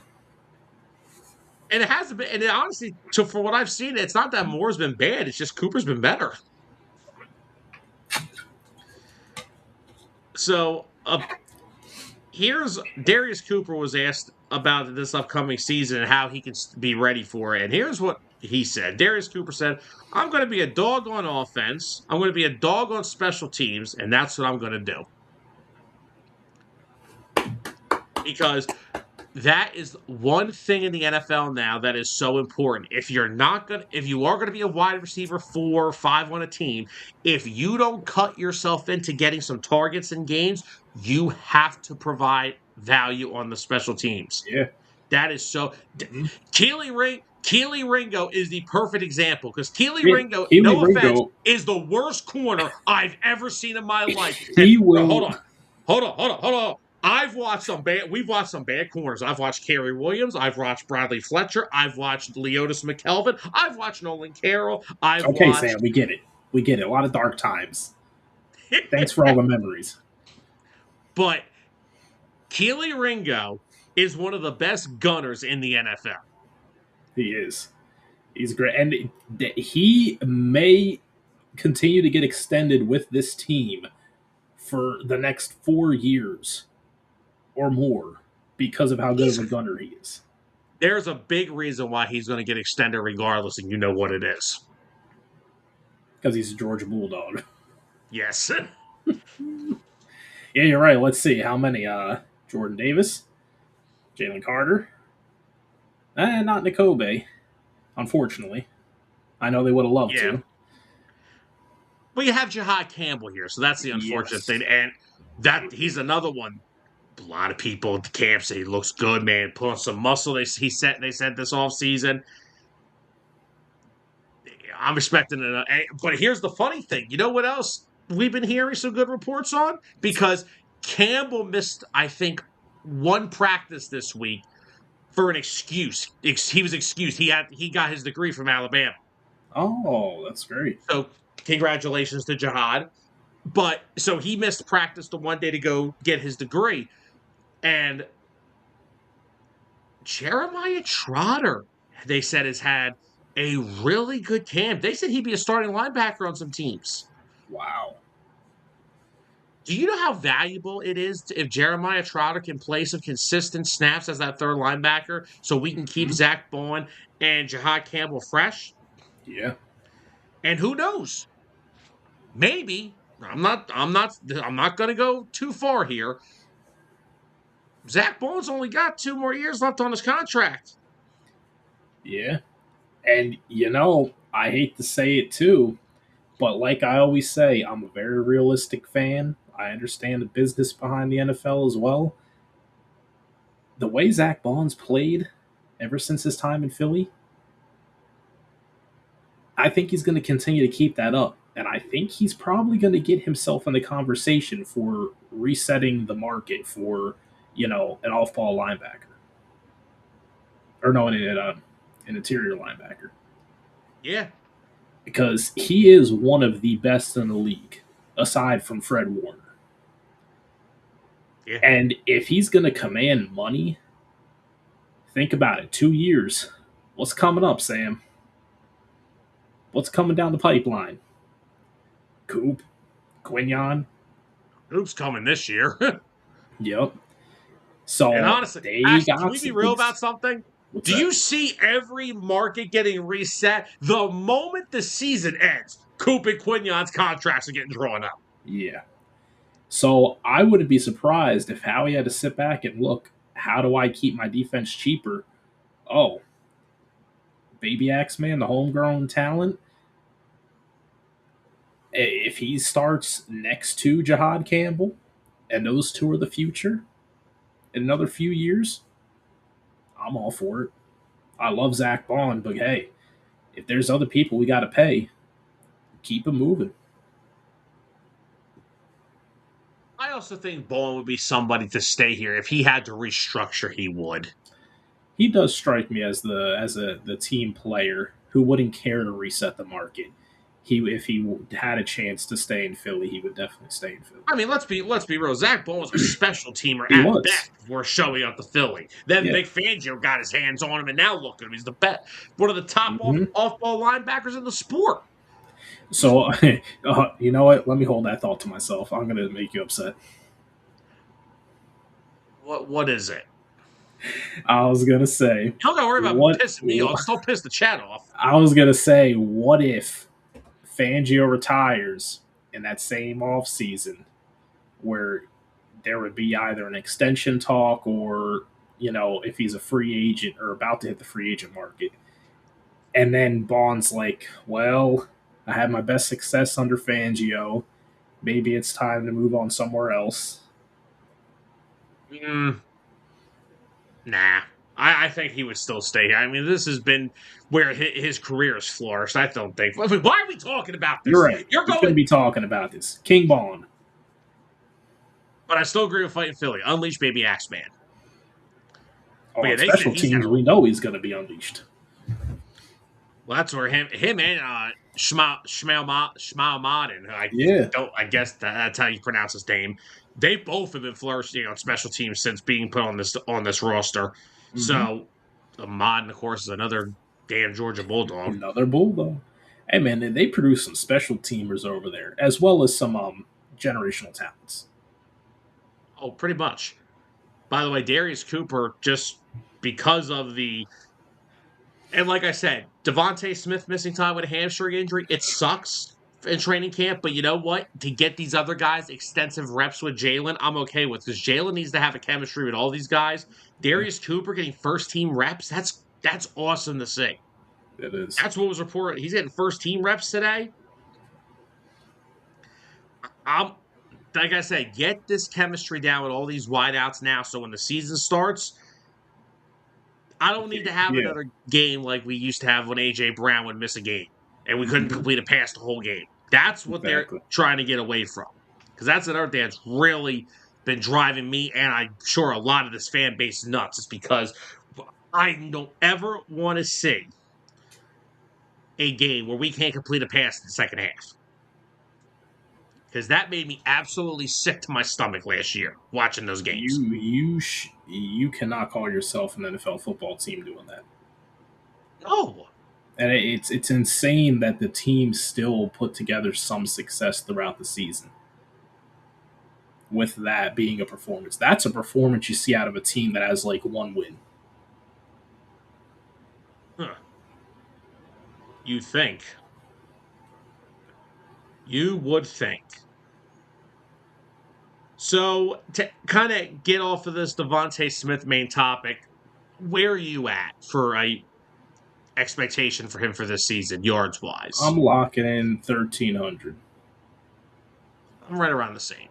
And it hasn't been. And it, honestly, so for what I've seen, it's not that Moore's been bad. It's just Cooper's been better. So here's Darius Cooper was asked about this upcoming season and how he can be ready for it. And here's what he said. Darius Cooper said, "I'm going to be a dog on offense. I'm going to be a dog on special teams, and that's what I'm going to do." Because that is one thing in the NFL now that is so important. If you are going to be a wide receiver 4 or 5 on a team, if you don't cut yourself into getting some targets in games, you have to provide value on the special teams. Yeah. That is so. Keely Ringo is the perfect example because Keely Ringo, Keely no Ringo, offense, is the worst corner I've ever seen in my life. Hold on. We've watched some bad corners. I've watched Kerry Williams. I've watched Bradley Fletcher. I've watched Leotis McKelvin. I've watched Nolan Carroll. Okay, Sam, we get it. We get it. A lot of dark times. Thanks for all the memories. But Keely Ringo is one of the best gunners in the NFL. He is. He's great. And he may continue to get extended with this team for the next 4 years or more because of how good of a gunner he is. There's a big reason why he's going to get extended regardless, and you know what it is. Because he's a Georgia Bulldog. Yes. Yeah, you're right. Let's see. How many? Jordan Davis, Jalen Carter, not N'Kobe, unfortunately. I know they would have loved to. But you have Jihad Campbell here, so that's the unfortunate thing. And that he's another one. A lot of people at the camp say he looks good, man. Put on some muscle. They said this off season. I'm expecting it. But here's the funny thing. You know what else we've been hearing some good reports on? Because Campbell missed, I think, one practice this week for an excuse. He was excused. He got his degree from Alabama. Oh, that's great. So congratulations to Jihad. But so he missed practice the one day to go get his degree. And Jeremiah Trotter, they said, has had a really good camp. They said he'd be a starting linebacker on some teams. Wow. Do you know how valuable it is if Jeremiah Trotter can play some consistent snaps as that third linebacker so we can keep Zach Bowen and Jihad Campbell fresh? Yeah. And who knows? Maybe I'm not going to go too far here. Zach Bowen's only got 2 more years left on his contract. Yeah. And, I hate to say it too, but like I always say, I'm a very realistic fan. I understand the business behind the NFL as well. The way Zach Bowen's played ever since his time in Philly, I think he's going to continue to keep that up. And I think he's probably going to get himself in the conversation for resetting the market for, an off-ball linebacker. Or no, an interior linebacker. Yeah. Because he is one of the best in the league, aside from Fred Warner. Yeah. And if he's going to command money, think about it. 2 years. What's coming up, Sam? What's coming down the pipeline? Coop, Quinion. Who's coming this year? Yep. And So honestly, they actually, can got we be some real good. about something? What's Do that? you see every market getting reset the moment the season ends? Coop and Quignon's contracts are getting drawn up. Yeah. So I wouldn't be surprised if Howie had to sit back and look, how do I keep my defense cheaper? Oh, Baby Axeman, the homegrown talent, if he starts next to Jihad Campbell, and those two are the future in another few years, I'm all for it. I love Zach Bond, but hey, if there's other people we got to pay, keep them moving. I also think Bowen would be somebody to stay here. If he had to restructure, he would. He does strike me as the team player who wouldn't care to reset the market. He if he had a chance to stay in Philly, he would definitely stay in Philly. I mean, let's be real. Zach Bowen was a special teamer He at was, best before showing up to Philly. Then yeah. Vic Fangio got his hands on him, and now look at him. He's the best, one of the top Hmm. off ball linebackers in the sport. So, you know what? Let me hold that thought to myself. I'm gonna make you upset. What is it? I was gonna say Don't worry about what. pissing me off. Just don't piss the chat off. I was gonna say, what if Fangio retires in that same off season, where there would be either an extension talk or, if he's a free agent or about to hit the free agent market. And then Bond's like, well, I had my best success under Fangio. Maybe it's time to move on somewhere else. Mm, nah. I think he would still stay here. I mean, this has been where his career has flourished. I don't think. Why are we talking about You're this? right. You're We shouldn't going, be talking about this. King Bond. but I still agree with fighting Philly. Unleash baby Axeman. But yeah, On they said special he's had teams, a. we know he's going to be unleashed. Well, that's where him and Shmail Madden. Yeah. I guess that's how you pronounce his name. They both have been flourishing on special teams since being put on this roster. Mm-hmm. So, Madden, of course, is another damn Georgia Bulldog. Another Bulldog. Hey, man, they produce some special teamers over there, as well as some generational talents. Oh, pretty much. By the way, Darius Cooper, just because of the. And like I said, DeVonta Smith missing time with a hamstring injury, it sucks in training camp. But you know what? To get these other guys extensive reps with Jalen, I'm okay with, because Jalen needs to have a chemistry with all these guys. Darius Cooper getting first team reps, that's awesome to see. It is. That's what was reported. He's getting first team reps today. I'm like I said, get this chemistry down with all these wideouts now. So when the season starts, I don't need to have Yeah. another game like we used to have when AJ Brown would miss a game and we couldn't Mhm. complete a pass the whole game. That's what they're Exactly. trying to get away from. Because that's another thing that's really been driving me, and I'm sure a lot of this fan base nuts, is because I don't ever want to see a game where we can't complete a pass in the second half. Because that made me absolutely sick to my stomach last year watching those games. You cannot call yourself an NFL football team doing that. No. And it's insane that the team still put together some success throughout the season. With that being a performance, that's a performance you see out of a team that has like one win. Huh. You think. You would think. So to kind of get off of this DeVonta Smith main topic, where are you at for a expectation for him for this season, yards I'm wise? locking in 1,300. I'm right around the same.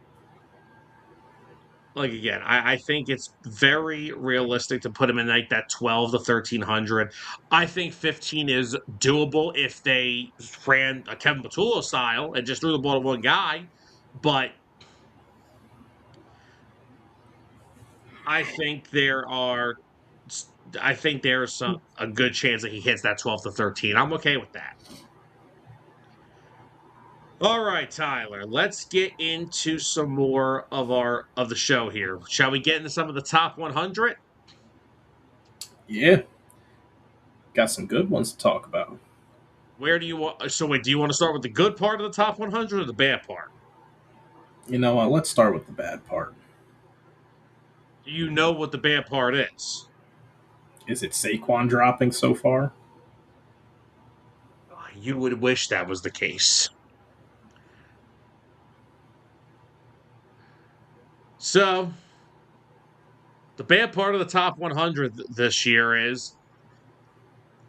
Like again, I think it's very realistic to put him in like that 12 to 1,300. I think 15 is doable if they ran a Kevin Patullo style and just threw the ball to one guy. But I think there are I think there's a good chance that he hits that 12 to 13. I'm okay with that. All right, Tyler, let's get into some more of the show here. Shall we get into some of the top 100? Yeah, got some good ones to talk about. Where do you want? So wait, do you want to start with the good part of the top 100 or the bad part? You know what? Let's start with the bad part. Do you know what the bad part is? Is it Saquon dropping so far? You would wish that was the case. So, the bad part of the top 100 this year is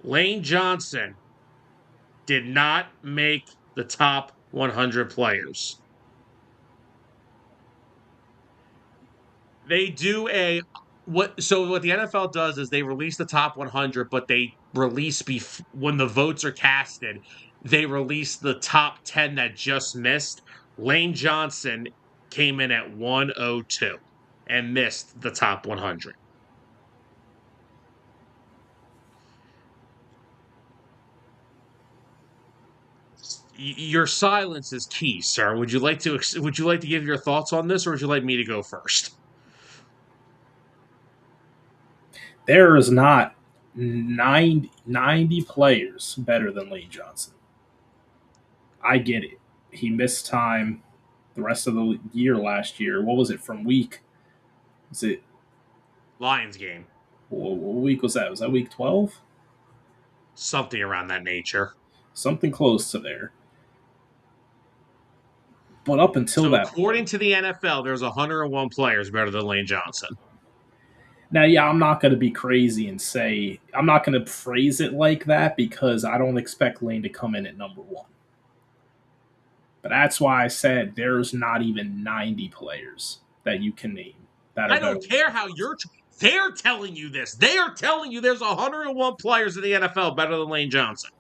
Lane Johnson did not make the top 100 players. They do a what so what the NFL does is they release the top 100, but they release when the votes are casted, they release the top 10 that just missed. Lane Johnson came in at 102 and missed the top 100. Your silence is key, sir. Would you like to give your thoughts on this, or would you like me to go first? There is not 90 players better than Lane Johnson. I get it. He missed time the rest of the year last year. What was it from week? Was it Lions game, what week was that? Was that week 12? something around that nature. Something close to there. But up until So, that according point, to the NFL, there's 101 players better than Lane Johnson. now, yeah, I'm not going to be crazy and say I'm not going to phrase it like that because I don't expect Lane to come in at number one. But that's why I said there's not even 90 players that you can name that are I better. don't care how they're telling you this. They are telling you there's 101 players in the NFL better than Lane Johnson.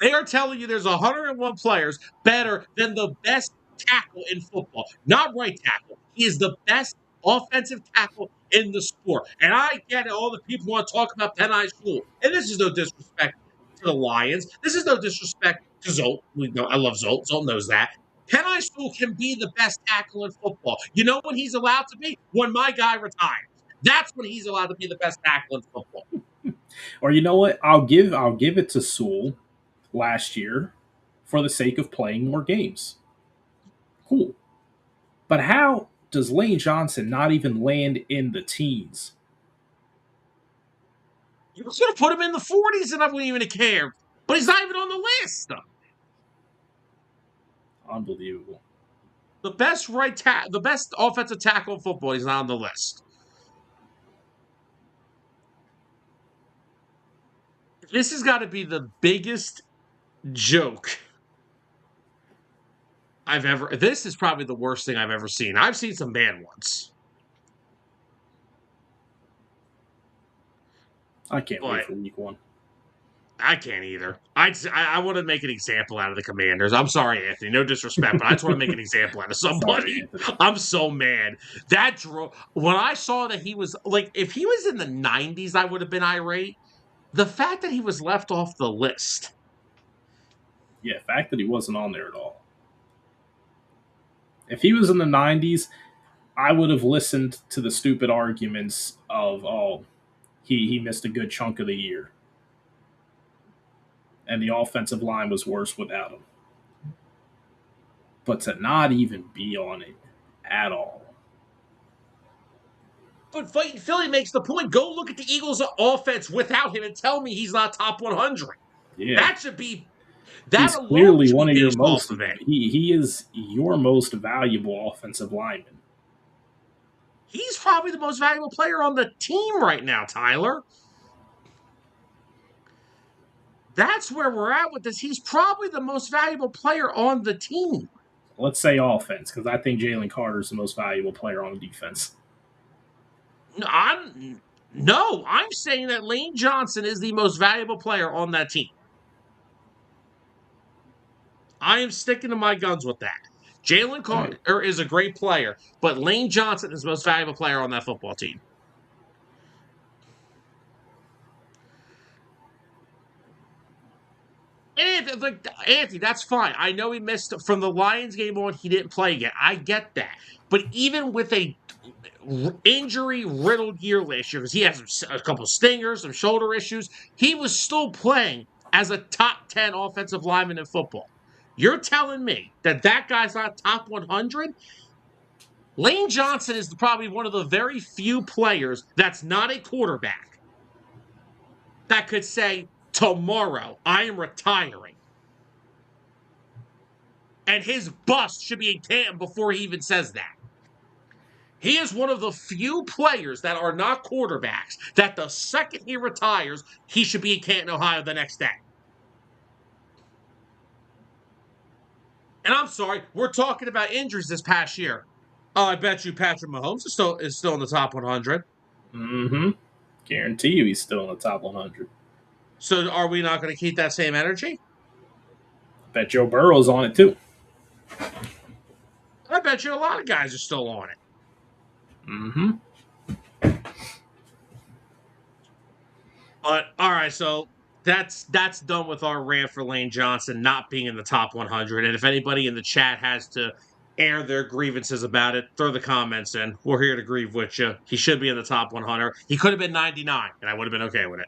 They are telling you there's 101 players better than the best tackle in football. Not right tackle. He is the best offensive tackle in the sport. And I get it. All the people want to talk about Penei Sewell. And this is no disrespect to the Lions. This is no disrespect to Zolt. We know I love Zolt. Zolt knows that. Penei Sewell can be the best tackle in football. You know when he's allowed to be? When my guy retires. That's when he's allowed to be the best tackle in football. Or you know what? I'll give it to Sewell last year for the sake of playing more games. Cool. But how does Lane Johnson not even land in the teens? You could have put him in the 40s and I wouldn't even care. But he's not even on the list. Unbelievable. The best offensive tackle in football, he's not on the list. This has got to be the biggest joke I've ever. This is probably the worst thing I've ever seen. I've seen some bad ones, I can't wait but for week one. I can't either. I want to make an example out of the Commanders. I'm sorry, Anthony. No disrespect, but I just want to make an example out of Sorry, somebody. Anthony. I'm so mad. When I saw that he was like, if he was in the 90s, I would have been irate. The fact that he was left off the list. Yeah, the fact that he wasn't on there at all. If he was in the 90s, I would have listened to the stupid arguments of, oh, he missed a good chunk of the year. And the offensive line was worse without him. But to not even be on it at all. But Philly makes the point. Go look at the Eagles' offense without him and tell me he's not top 100. Yeah. That should be that He's alone clearly should one be of your based most off of it. he is your most valuable offensive lineman. He's probably the most valuable player on the team right now, Tyler. That's where we're at with this. He's probably the most valuable player on the team. Let's say offense, because I think Jalen Carter is the most valuable player on the defense. I'm saying that Lane Johnson is the most valuable player on that team. I am sticking to my guns with that. Jalen Carter is a great player, but Lane Johnson is the most valuable player on that football team. And Anthony, that's fine. I know he missed from the Lions game on. He didn't play again. I get that. But even with a injury-riddled year last year because he had a couple stingers, some shoulder issues. He was still playing as a top 10 offensive lineman in football. You're telling me that guy's not top 100? Lane Johnson is probably one of the very few players that's not a quarterback that could say, tomorrow, I am retiring. And his bust should be in Canton before he even says that. He is one of the few players that are not quarterbacks that the second he retires, he should be in Canton, Ohio the next day. And I'm sorry, we're talking about injuries this past year. Oh, I bet you Patrick Mahomes is still in the top 100. Mm-hmm. Guarantee you he's still in the top 100. So are we not going to keep that same energy? Bet Joe Burrow's on it too. I bet you a lot of guys are still on it. Mm-hmm. But all right, so that's done with our rant for Lane Johnson not being in the top 100. And if anybody in the chat has to air their grievances about it, throw the comments in. We're here to grieve with you. He should be in the top 100. He could have been 99, and I would have been okay with it.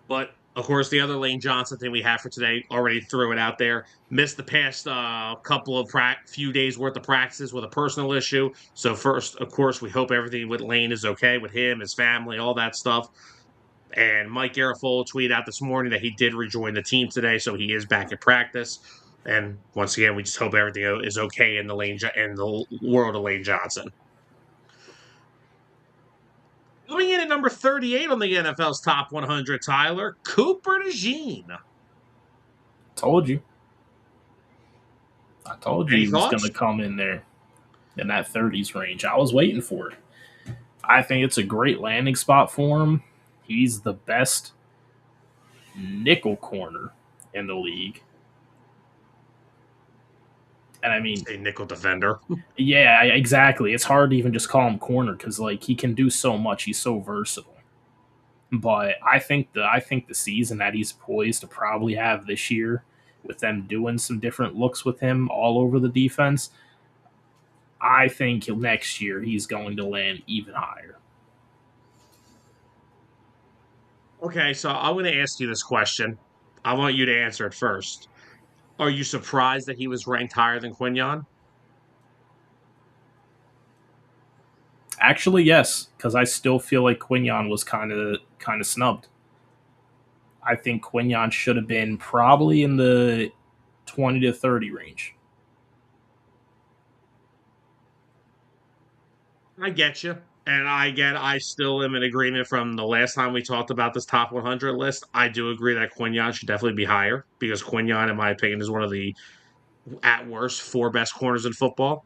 But of course, the other Lane Johnson thing we have for today already threw it out there. Missed the past couple of few days worth of practices with a personal issue. So first, of course, we hope everything with Lane is okay with him, his family, all that stuff. And Mike Garafolo tweeted out this morning that he did rejoin the team today, so he is back at practice. And once again, we just hope everything is okay in the world of Lane Johnson. Coming in at number 38 on the NFL's top 100, Tyler, Cooper DeJean. Told you. I told you Any he was thoughts? going to come in there in that 30s range. I was waiting for it. I think it's a great landing spot for him. He's the best nickel corner in the league. And I mean, a nickel defender. Yeah, exactly. It's hard to even just call him corner because like he can do so much. He's so versatile. But I think the season that he's poised to probably have this year, with them doing some different looks with him all over the defense, I think next year he's going to land even higher. Okay, so I'm going to ask you this question. I want you to answer it first. Are you surprised that he was ranked higher than Quinyon? Actually, yes, because I still feel like Quinyon was kind of snubbed. I think Quinyon should have been probably in the 20 to 30 range. I get you. And I still am in agreement from the last time we talked about this top 100 list. I do agree that Quinyon should definitely be higher because Quinyon, in my opinion, is one of the, at worst, 4 best corners in football.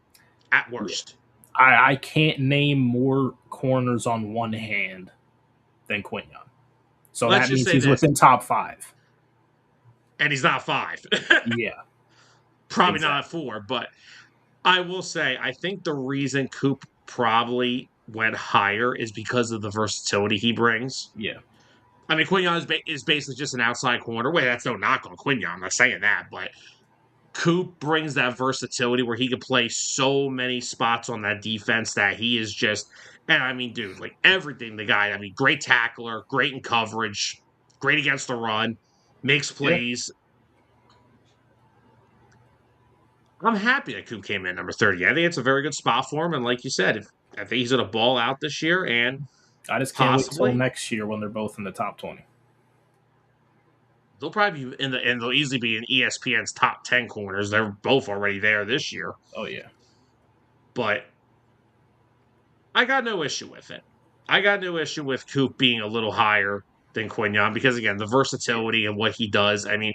At worst. Yeah. I can't name more corners on one hand than Quinyon. So that means he's within top 5. And he's not 5. Yeah. Probably not at 4, but I will say, I think the reason Coop probably went higher is because of the versatility he brings. Yeah. I mean, Quinyon is basically just an outside corner. Wait, that's no knock on Quinyon. I'm not saying that, but Coop brings that versatility where he can play so many spots on that defense that he is just, and I mean, dude, like everything the guy, I mean, great tackler, great in coverage, great against the run, makes plays. Yeah. I'm happy that Coop came in number 30. I think it's a very good spot for him. And like you said, I think he's going to ball out this year. And I just can't wait till next year when they're both in the top 20. They'll probably be and they'll easily be in ESPN's top 10 corners. They're both already there this year. Oh, yeah. But I got no issue with it. I got no issue with Coop being a little higher than Quinyon because, again, the versatility and what he does. I mean,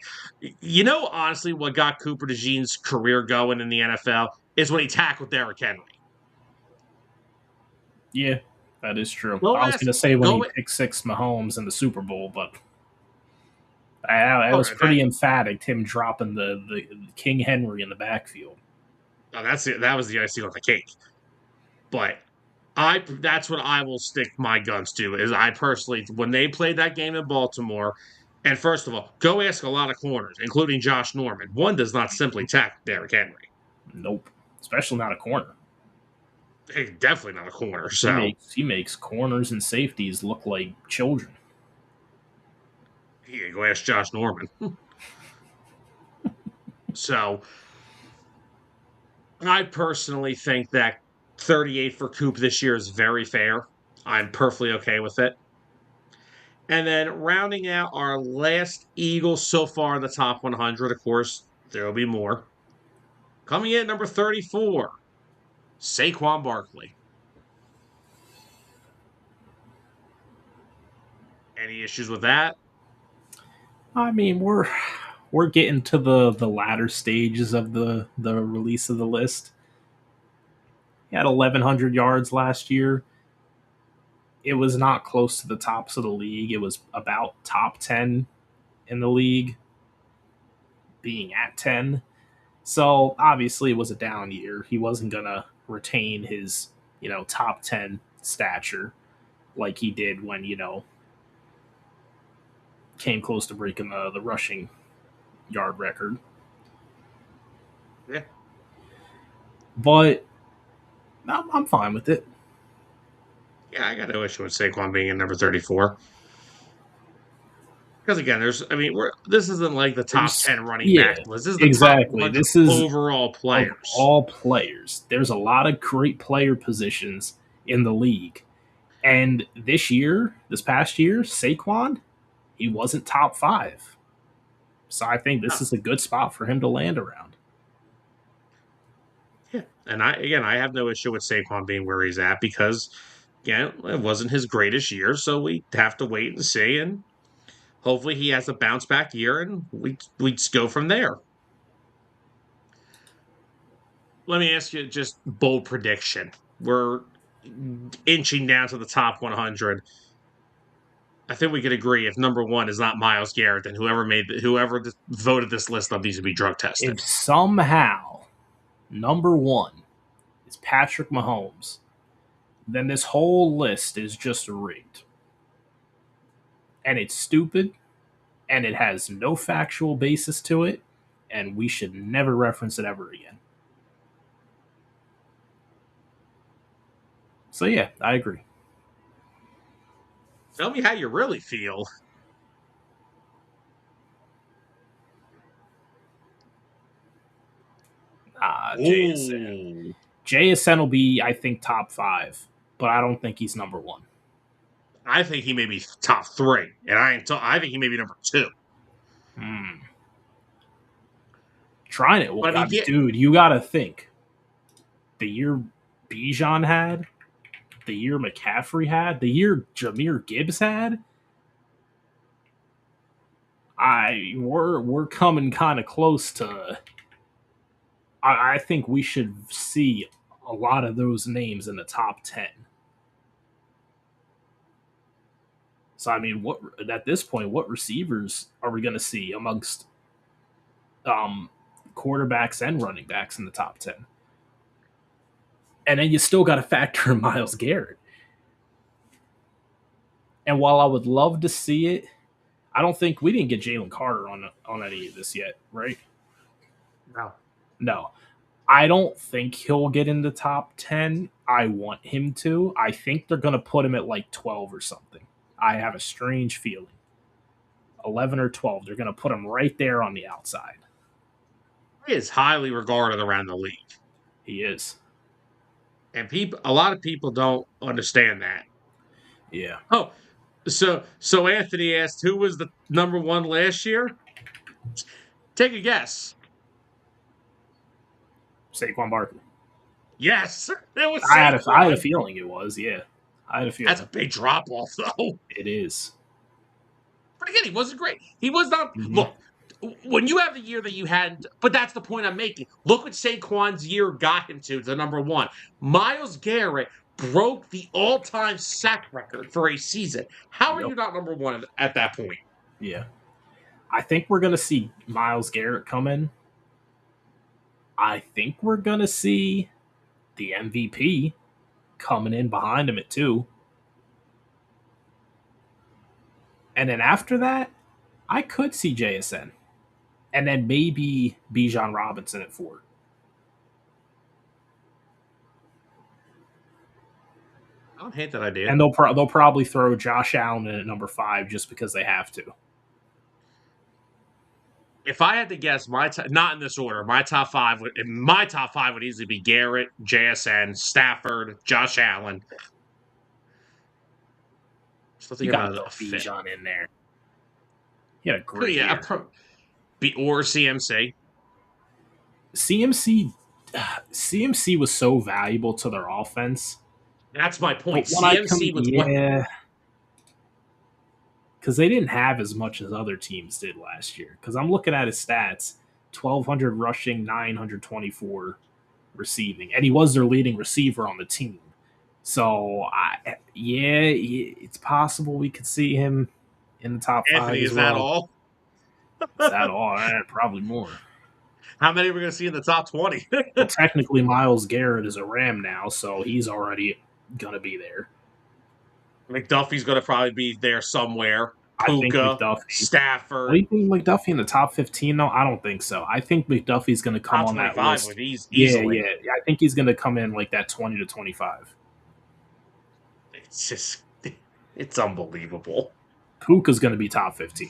honestly, what got Cooper DeJean's career going in the NFL is when he tackled Derrick Henry. Yeah, that is true. I was going to say when he picked 6 Mahomes in the Super Bowl, but that was pretty emphatic, him dropping the King Henry in the backfield. Oh, that's it. That was the icing on the cake. But that's what I will stick my guns to, is I personally, when they played that game in Baltimore, and first of all, go ask a lot of corners, including Josh Norman. One does not simply tackle Derrick Henry. Nope. Especially not a corner. Definitely not a corner. He So makes he makes corners and safeties look like children. yeah, go ask Josh Norman. So I personally think that 38 for Coop this year is very fair. I'm perfectly okay with it. And then rounding out our last Eagles so far in the top 100, of course, there will be more. Coming in at number 34, Saquon Barkley. Any issues with that? I mean, we're getting to the latter stages of the release of the list. He had 1,100 yards last year. It was not close to the tops of the league. It was about top 10 in the league, being at 10. So obviously, it was a down year. He wasn't gonna retain his top 10 stature like he did when came close to breaking the rushing yard record. Yeah. But I'm fine with it. Yeah, I got no issue with Saquon being in number 34. Because again, this isn't like the top There's 10 running yeah, back list. This is the top exactly. 100 This is overall of players. all players. There's a lot of great player positions in the league. And this past year, Saquon, he wasn't top 5. So I think this Oh, is a good spot for him to land around. yeah. And I have no issue with Saquon being where he's at because, again, it wasn't his greatest year. So we have to wait and see. And hopefully he has a bounce back year and we just go from there. Let me ask you just bold prediction. We're inching down to the top 100. I think we could agree if number one is not Miles Garrett, then whoever voted this list up needs to be drug tested. If somehow number 1 is Patrick Mahomes, then this whole list is just rigged. And it's stupid and it has no factual basis to it, and we should never reference it ever again. So yeah, I agree. Tell me how you really feel. JSN. Ooh, JSN will be, I think, top 5, but I don't think he's number 1. I think he may be top three, and I think he may be number two. Hmm. Trying it. Well, But I mean, yeah, dude, you got to think. The year Bijan had, the year McCaffrey had, the year Jahmyr Gibbs had, we're coming kind of close to. I think we should see a lot of those names in the top 10. So I mean, what at this point, what receivers are we going to see amongst um, quarterbacks and running backs in the top 10? And then you still got to factor in Miles Garrett. And while I would love to see it, I don't think we didn't get Jalen Carter on any of this yet, right? no. No. I don't think he'll get in the top 10. I want him to. I think they're going to put him at like 12 or something. I have a strange feeling. 11 or 12. They're going to put him right there on the outside. He is highly regarded around the league, He is. and a lot of people don't understand that. Yeah. Oh, so Anthony asked who was the number one last year. Take a guess. Saquon Barkley. Yes, it was I had a Saquon. feeling it was. Yeah. I had a That's feeling. a big drop off, though. It is. But again, he wasn't great. He was not. Mm-hmm. Look, when you have the year that you had, but that's the point I'm making. Look what Saquon's year got him to number one. Miles Garrett broke the all-time sack record for a season. How are Yep. you not number one at that point? Yeah. I think we're going to see Miles Garrett come in. I think we're going to see the MVP coming in behind him at 2. And then after that, I could see JSN. And then maybe Bijan Robinson at 4. I don't hate that idea. And they'll probably throw Josh Allen in at number 5 just because they have to. If I had to guess, not in this order, my top five would easily be Garrett, JSN, Stafford, Josh Allen. Still You thinking got to about throw a fit. Bijan in there. He had a great year. Or CMC. CMC was so valuable to their offense. That's my point. But when CMC was because they didn't have as much as other teams did last year. Because I'm looking at his stats: 1,200 rushing, 924 receiving, and he was their leading receiver on the team. So, it's possible we could see him in the top 5 Anthony, as is well. that all? Is that all? Probably more. How many are we going to see in the top 20? Well, technically, Myles Garrett is a Ram now, so he's already going to be there. McDuffie's going to probably be there somewhere. I think Puka, Stafford. Do you think McDuffie in the top 15? No, I don't think so. I think McDuffie's going to come top on that 25 list. would easily. Yeah. I think he's going to come in like that 20 to 25. It's unbelievable. Puka's going to be top 15.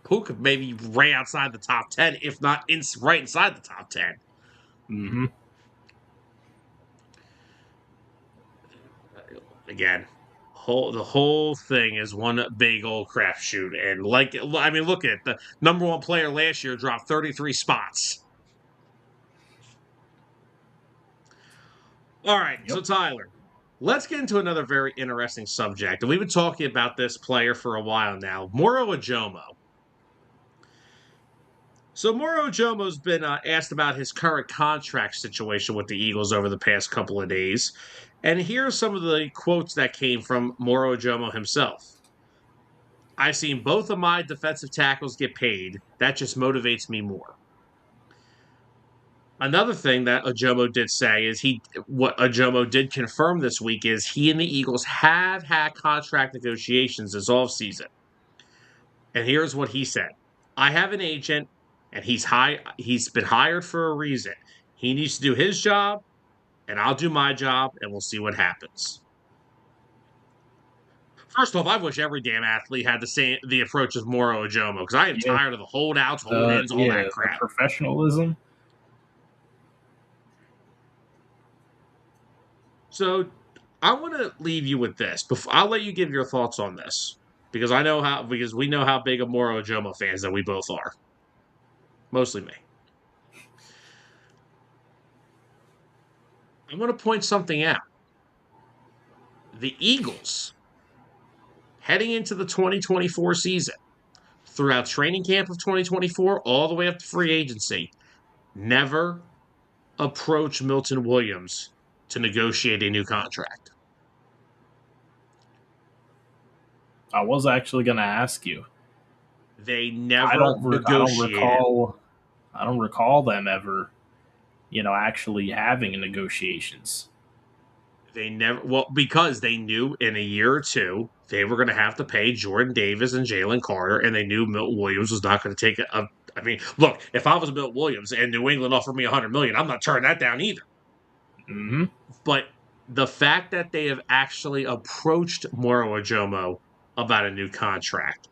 Puka maybe right outside the top 10, if not right inside the top 10. Mm-hmm. Again, the whole thing is one big old crapshoot. And look at it. The number one player last year dropped 33 spots. All right, So Tyler, let's get into another very interesting subject. And we've been talking about this player for a while now, Moro Ojomo. So Moro Ojomo's been asked about his current contract situation with the Eagles over the past couple of days. And here are some of the quotes that came from Moro Ojomo himself. I've seen both of my defensive tackles get paid. That just motivates me more. Another thing that Ojomo did say is what Ojomo did confirm this week is he and the Eagles have had contract negotiations this offseason. And here's what he said. I have an agent, and he's been hired for a reason. He needs to do his job, and I'll do my job, and we'll see what happens. First off, I wish every damn athlete had the approach of Moro Ojomo, because I am tired of the holdouts, hold-ins, all that crap. The professionalism. So I want to leave you with this. I'll let you give your thoughts on this, because we know how big of Moro Ojomo fans that we both are. Mostly me. I'm going to point something out. The Eagles, heading into the 2024 season, throughout training camp of 2024, all the way up to free agency, never approached Milton Williams to negotiate a new contract. I was actually going to ask you. They never negotiated. I don't recall them ever, actually having negotiations. They never, because they knew in a year or two they were going to have to pay Jordan Davis and Jalen Carter, and they knew Milton Williams was not going to take it. Look, if I was Milton Williams and New England offered me $100 million, I'm not turning that down either. Mm-hmm. But the fact that they have actually approached Moro Ojomo about a new contract,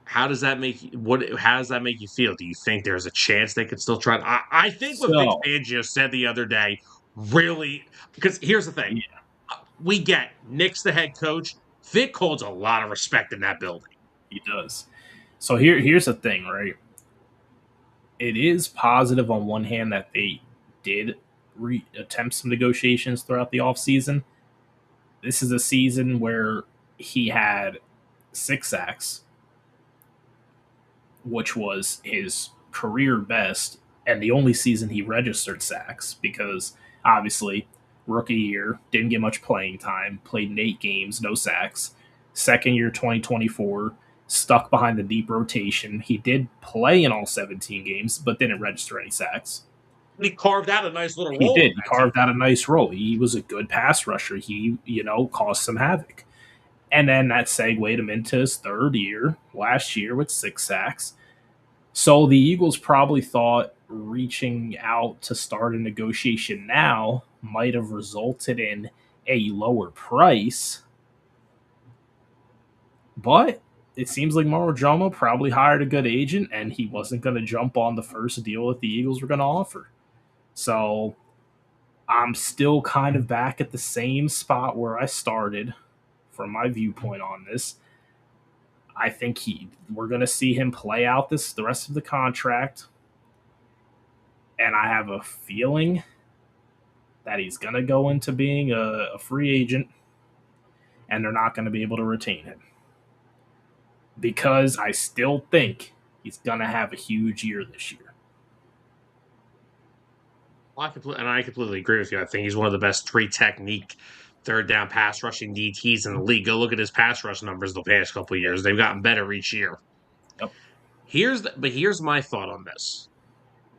how does that make you feel? Do you think there's a chance they could still try? I think what Vic Fangio said the other day really, because here's the thing. Yeah. We get Nick's the head coach. Vic holds a lot of respect in that building. He does. So here's the thing, right? It is positive on one hand that they did attempt some negotiations throughout the offseason. This is a season where he had 6 sacks, which was his career best, and the only season he registered sacks, because obviously rookie year, didn't get much playing time, played in 8 games, no sacks. Second year, 2024, stuck behind the deep rotation. He did play in all 17 games, but didn't register any sacks. He carved out a nice little role. He did. He carved out a nice role. He was a good pass rusher. He, caused some havoc. And then that segued him into his third year, last year with 6 sacks. So the Eagles probably thought, reaching out to start a negotiation now might have resulted in a lower price. But it seems like Moro Ojomo probably hired a good agent and he wasn't going to jump on the first deal that the Eagles were going to offer. So I'm still kind of back at the same spot where I started from my viewpoint on this. I think we're going to see him play out the rest of the contract. And I have a feeling that he's going to go into being a free agent and they're not going to be able to retain him. Because I still think he's going to have a huge year this year. I completely agree with you. I think he's one of the best three-technique third down pass rushing DTs in the league. Go look at his pass rush numbers the past couple of years. They've gotten better each year. Yep. Here's my thought on this.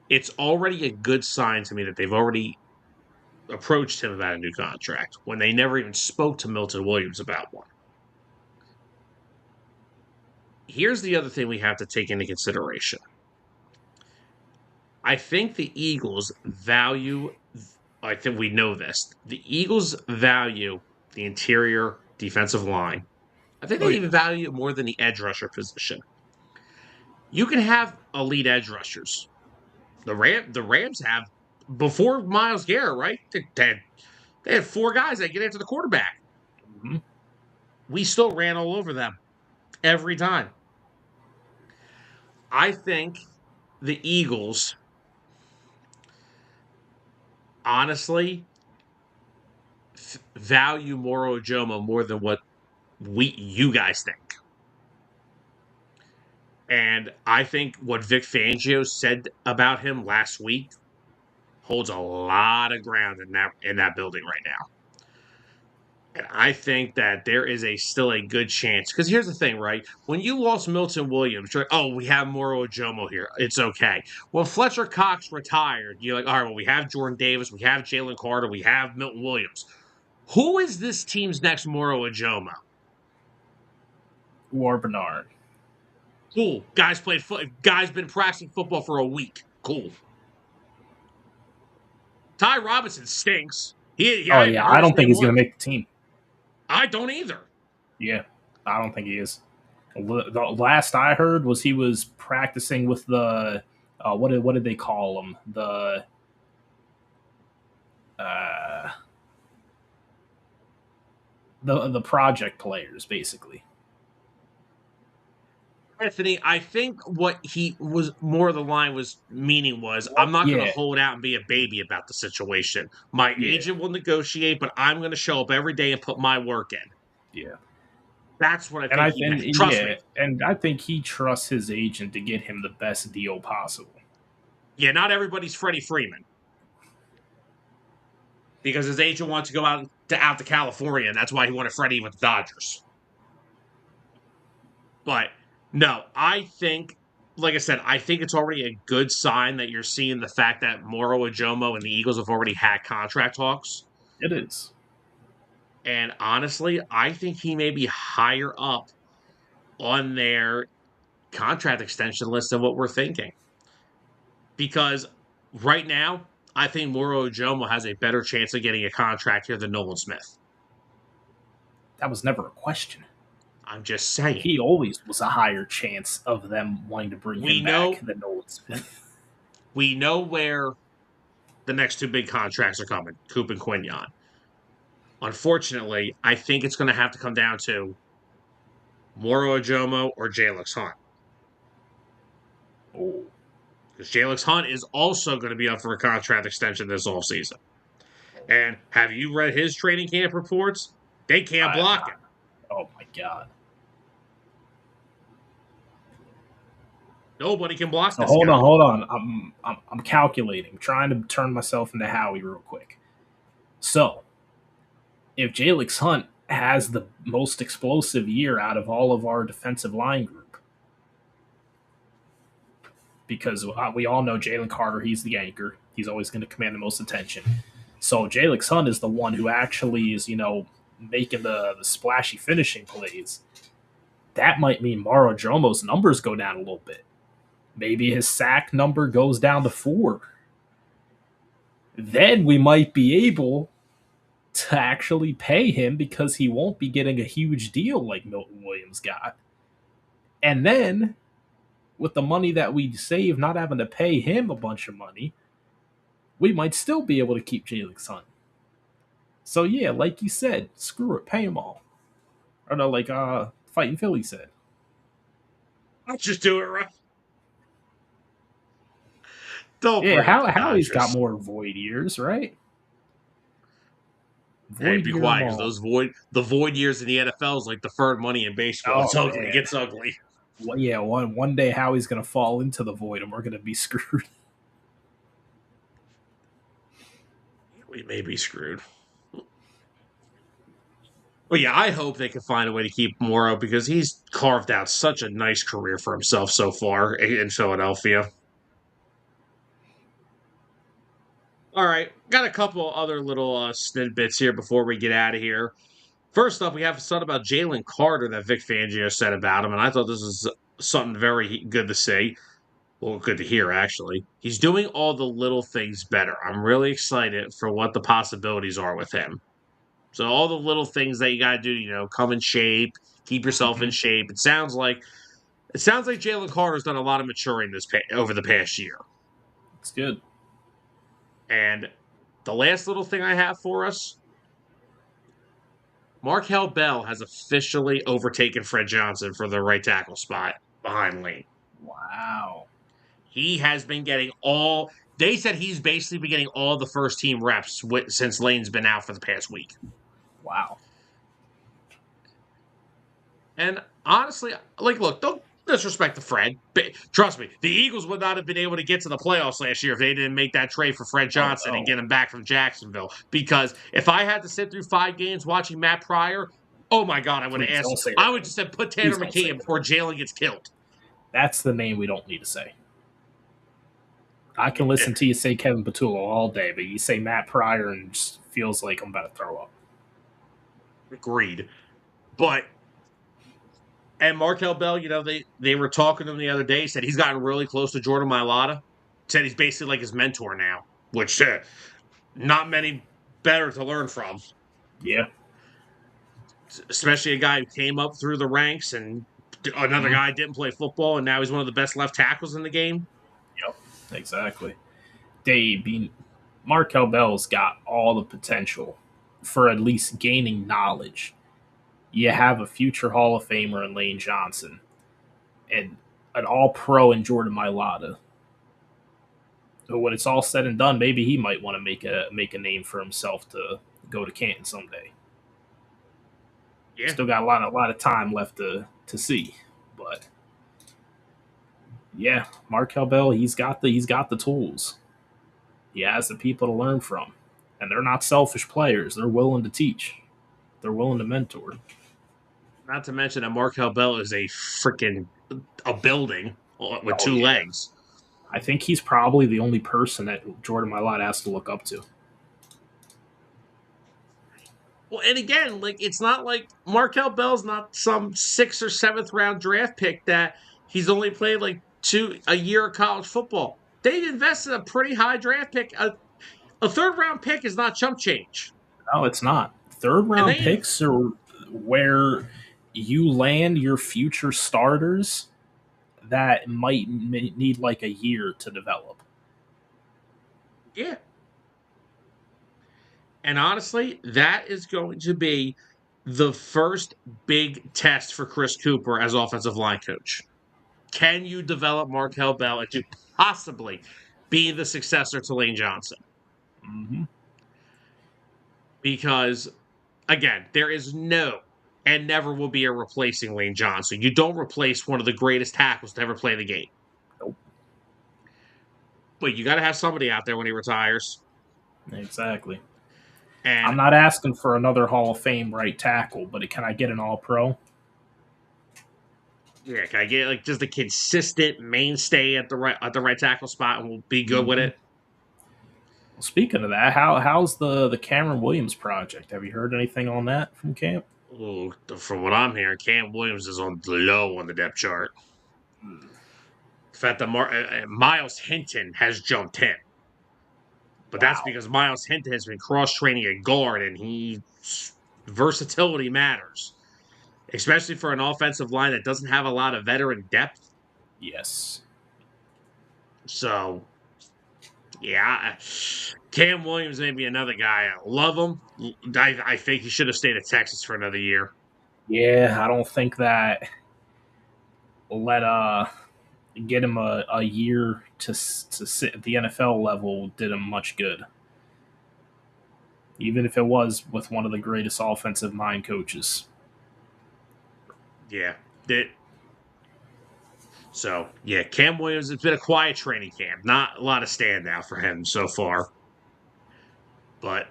It's already a good sign to me that they've already approached him about a new contract when they never even spoke to Milton Williams about one. Here's the other thing we have to take into consideration. I think the Eagles value, I think we know this, the Eagles value the interior defensive line. I think they even value it more than the edge rusher position. You can have elite edge rushers. The Rams have, before Myles Garrett, right? They had four guys that get after the quarterback. Mm-hmm. We still ran all over them every time. I think the Eagles, honestly, value Moro Ojomo more than what you guys think. And I think what Vic Fangio said about him last week holds a lot of ground in that building right now. And I think that there is still a good chance. Because here's the thing, right? When you lost Milton Williams, you're like, oh, we have Moro Ojomo here. It's okay. When Fletcher Cox retired, you're like, all right, well, we have Jordan Davis, we have Jalen Carter, we have Milton Williams. Who is this team's next Moro Ojomo? War Bernard. Cool. Guy's been practicing football for a week. Cool. Ty Robinson stinks. I don't think he's going to make the team. I don't either. Yeah, I don't think he is. The last I heard was he was practicing with the what did they call them? The project players, basically. Anthony, I think what he was more of the line was meaning was, I'm not going to hold out and be a baby about the situation. My agent will negotiate, but I'm going to show up every day and put my work in. Yeah. That's what I think he meant. Trust me. And I think he trusts his agent to get him the best deal possible. Yeah, not everybody's Freddie Freeman. Because his agent wants to go out to California, and that's why he wanted Freddie with the Dodgers. But no, I think, like I said, I think it's already a good sign that you're seeing the fact that Moro Ojomo and the Eagles have already had contract talks. It is. And honestly, I think he may be higher up on their contract extension list than what we're thinking. Because right now, I think Moro Ojomo has a better chance of getting a contract here than Nolan Smith. That was never a question. I'm just saying. He always was a higher chance of them wanting to bring him back than Nolan Smith. We know where the next two big contracts are coming, Coop and Quinyon. Unfortunately, I think it's going to have to come down to Moro Ojomo or Jalix Hunt. Oh. Because Jalix Hunt is also going to be up for a contract extension this offseason. And have you read his training camp reports? They can't block him. Oh, my God. Nobody can block this guy. Hold on. I'm calculating. I'm trying to turn myself into Howie real quick. So, if Jalix Hunt has the most explosive year out of all of our defensive line group, because we all know Jalen Carter, he's the anchor. He's always going to command the most attention. So Jalix Hunt is the one who actually is, making the splashy finishing plays. That might mean Moro Ojomo's numbers go down a little bit. Maybe his sack number goes down to 4. Then we might be able to actually pay him because he won't be getting a huge deal like Milton Williams got. And then, with the money that we save, not having to pay him a bunch of money, we might still be able to keep Jalen Hunt. So yeah, like you said, screw it, pay them all. Or no, like Fighting Philly said. I'll just do it right. Don't Yeah, bring up the Howie's got Dodgers. more void years, right? Hey, Void be year quiet, because mall. the void years in the NFL is like deferred money in baseball. It's Oh ugly. It man. gets ugly. Well, yeah, one day Howie's gonna fall into the void and we're gonna be screwed. We may be screwed. But yeah, I hope they can find a way to keep Moro because he's carved out such a nice career for himself so far in Philadelphia. All right, got a couple other little snippets here before we get out of here. First up, we have something about Jalen Carter that Vic Fangio said about him, and I thought this was something very good to see. Well, good to hear, actually. He's doing all the little things better. I'm really excited for what the possibilities are with him. So all the little things that you got to do, come in shape, keep yourself in Mm-hmm. shape. It sounds like Jalen Carter's done a lot of maturing over the past year. It's good. And the last little thing I have for us, Markel Bell has officially overtaken Fred Johnson for the right tackle spot behind Lane. Wow. He has been getting all. They said he's basically been getting all the first team reps since Lane's been out for the past week. Wow. And honestly, look, don't disrespect the Fred. Trust me, the Eagles would not have been able to get to the playoffs last year if they didn't make that trade for Fred Oh Johnson and no. get him back from Jacksonville. Because if I had to sit through 5 games watching Matt Pryor, oh my God, I would have Please don't asked. say the I would name. just have put Tanner Please don't say McKee in the before name. Jalen gets killed. That's the name we don't need to say. I can listen to you say Kevin Patullo all day, but you say Matt Pryor and it just feels like I'm about to throw up. Agreed. But and Markel Bell, they were talking to him the other day. Said he's gotten really close to Jordan Mailata. Said he's basically like his mentor now, which not many better to learn from. Yeah. Especially a guy who came up through the ranks and another Mm-hmm. guy didn't play football and now he's one of the best left tackles in the game. Yep. Exactly. Markel Bell's got all the potential for at least gaining knowledge. You have a future Hall of Famer in Lane Johnson and an all pro in Jordan Mailata. But when it's all said and done, maybe he might want to make a name for himself to go to Canton someday. Yeah, Still got a lot of time left to see. But yeah, Markel Bell, he's got the tools. He has the people to learn from. And they're not selfish players. They're willing to teach. They're willing to mentor. not to mention that Markel Bell is a freaking a building with Oh two yeah. legs. I think he's probably the only person that Jordan Mailata has to look up to. Well, and again, it's not like Markel Bell's not some 6th or 7th round draft pick that he's only played like a year of college football. They invested a pretty high draft pick. A 3rd round pick is not chump change. No, it's not. Third And round they picks are where you land your future starters that might need like a year to develop. Yeah. And honestly, that is going to be the first big test for Chris Cooper as offensive line coach. Can you develop Markel Bell into possibly be the successor to Lane Johnson? Mm-hmm. Because, again, there is no and never will be a replacing Lane Johnson. You don't replace one of the greatest tackles to ever play the game. Nope. But you got to have somebody out there when he retires. Exactly. And I'm not asking for another Hall of Fame right tackle, but can I get an All Pro? yeah, can I get just a consistent mainstay at the right tackle spot and we'll be good with Mm-hmm. it? Well, speaking of that, how's the Cameron Williams project? Have you heard anything on that from camp? Ooh, from what I'm hearing, Cam Williams is on the low on the depth chart. The fact that Miles Hinton has jumped him. But that's Wow. because Miles Hinton has been cross-training a guard, and versatility matters, especially for an offensive line that doesn't have a lot of veteran depth. Yes. So, yeah, Cam Williams may be another guy. I love him. I think he should have stayed at Texas for another year. Yeah, I don't think that let get him a year to sit at the NFL level did him much good. Even if it was with one of the greatest offensive mind coaches. Yeah. Cam Williams, it's been a quiet training camp. Not a lot of standout for him so far. But,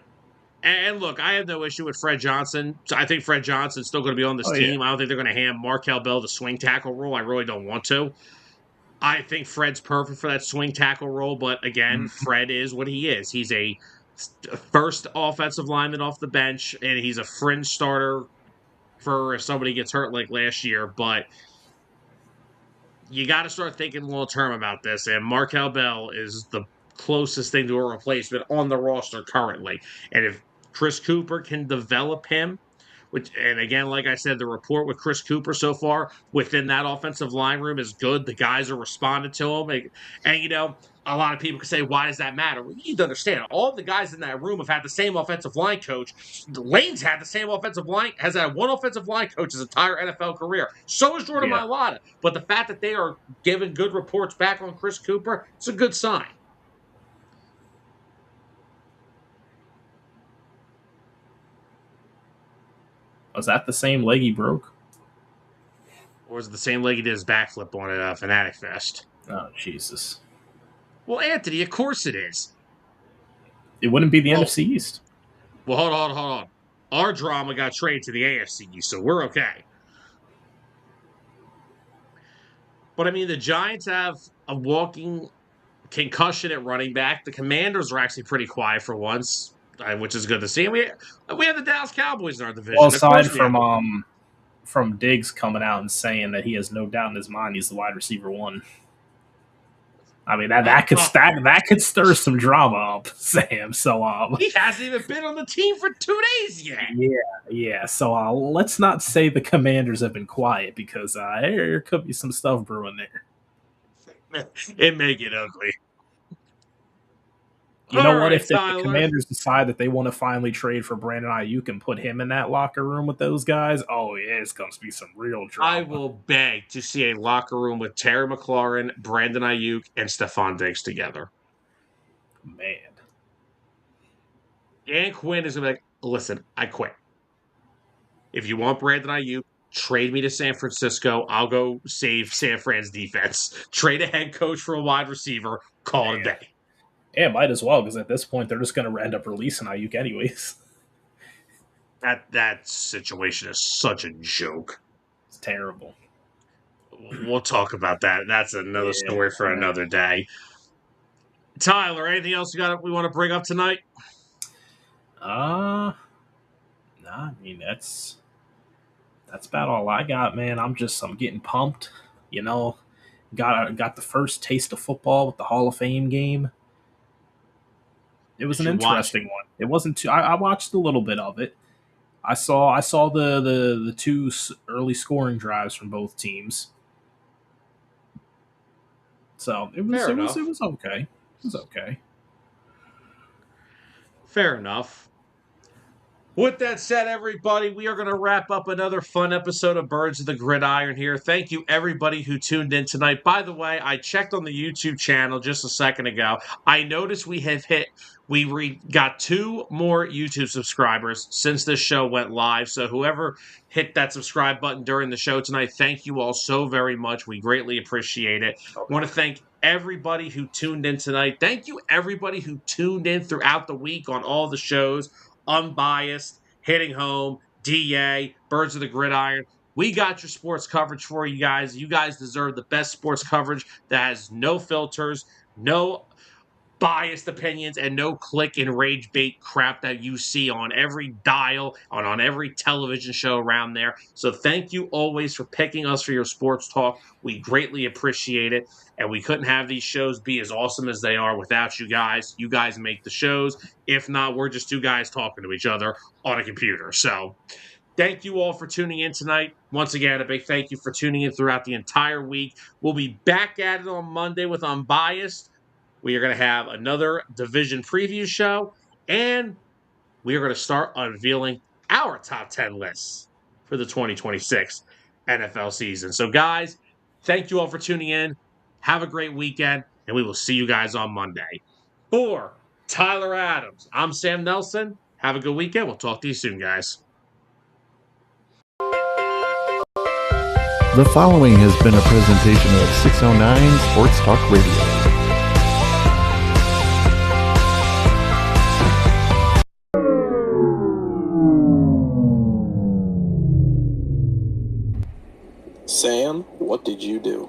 and look, I have no issue with Fred Johnson. I think Fred Johnson's still going to be on this Oh yeah, team. I don't think they're going to hand Markel Bell the swing tackle role. I really don't want to. I think Fred's perfect for that swing tackle role, but again, Fred is what he is. He's a first offensive lineman off the bench, and he's a fringe starter for if somebody gets hurt like last year. But you got to start thinking long term about this, and Markel Bell is the closest thing to a replacement on the roster currently. And if Chris Cooper can develop him, and again, like I said, the report with Chris Cooper so far within that offensive line room is good. The guys are responding to him. And a lot of people can say, why does that matter? Well, you need to understand, all the guys in that room have had the same offensive line coach. Lane's had the same has had one offensive line coach his entire NFL career. So is Jordan yeah. Mailata. But the fact that they are giving good reports back on Chris Cooper, it's a good sign. Was that the same leg he broke? Or is it the same leg he did his backflip on at Fanatic Fest? Oh Jesus! Well, Anthony, of course it is. It wouldn't be the NFC East. Well, hold on. Our drama got traded to the AFC, so we're okay. But I mean, the Giants have a walking concussion at running back. The Commanders are actually pretty quiet for once, which is good to see. And we have the Dallas Cowboys in our division. Well, Of course aside we have from Diggs coming out and saying that he has no doubt in his mind he's the wide receiver one. I mean that could stir some drama up, Sam. So he hasn't even been on the team for 2 days yet. Yeah. So let's not say the Commanders have been quiet because there could be some stuff brewing there. It may get ugly. You know what? Right, if the Commanders decide that they want to finally trade for Brandon Ayuk and put him in that locker room with those guys, oh yeah, it's going to be some real drama. I will beg to see a locker room with Terry McLaurin, Brandon Ayuk, and Stephon Diggs together. Man. Dan Quinn is going to be like, listen, I quit. If you want Brandon Ayuk, trade me to San Francisco. I'll go save San Fran's defense. Trade a head coach for a wide receiver. Call it a day. Yeah, might as well, because at this point, they're just going to end up releasing Ayuk anyways. That situation is such a joke. It's terrible. We'll talk about that. That's another story for another day. Tyler, anything else we want to bring up tonight? Nah, I mean that's about all I got, man. I'm getting pumped. Got the first taste of football with the Hall of Fame game. It was an interesting one. It wasn't too. I watched a little bit of it. I saw the two early scoring drives from both teams. So it was okay. It was okay. Fair enough. With that said, everybody, we are going to wrap up another fun episode of Birds of the Gridiron here. Thank you, everybody who tuned in tonight. By the way, I checked on the YouTube channel just a second ago. I noticed we got 2 more YouTube subscribers since this show went live. So whoever hit that subscribe button during the show tonight, thank you all so very much. We greatly appreciate it. I want to thank everybody who tuned in tonight. Thank you, everybody who tuned in throughout the week on all the shows. Unbiased, Hitting Home, DA, Birds of the Gridiron. We got your sports coverage for you guys. You guys deserve the best sports coverage that has no filters, no biased opinions and no click and rage bait crap that you see on every dial, on every television show around there. So thank you always for picking us for your sports talk. We greatly appreciate it. And we couldn't have these shows be as awesome as they are without you guys. You guys make the shows. If not, we're just two guys talking to each other on a computer. So thank you all for tuning in tonight. Once again, a big thank you for tuning in throughout the entire week. We'll be back at it on Monday with Unbiased. We are going to have another division preview show, and we are going to start unveiling our top 10 lists for the 2026 NFL season. So, guys, thank you all for tuning in. Have a great weekend, and we will see you guys on Monday. For Tyler Adams, I'm Sam Nelson. Have a good weekend. We'll talk to you soon, guys. The following has been a presentation of 609 Sports Talk Radio. Sam, what did you do?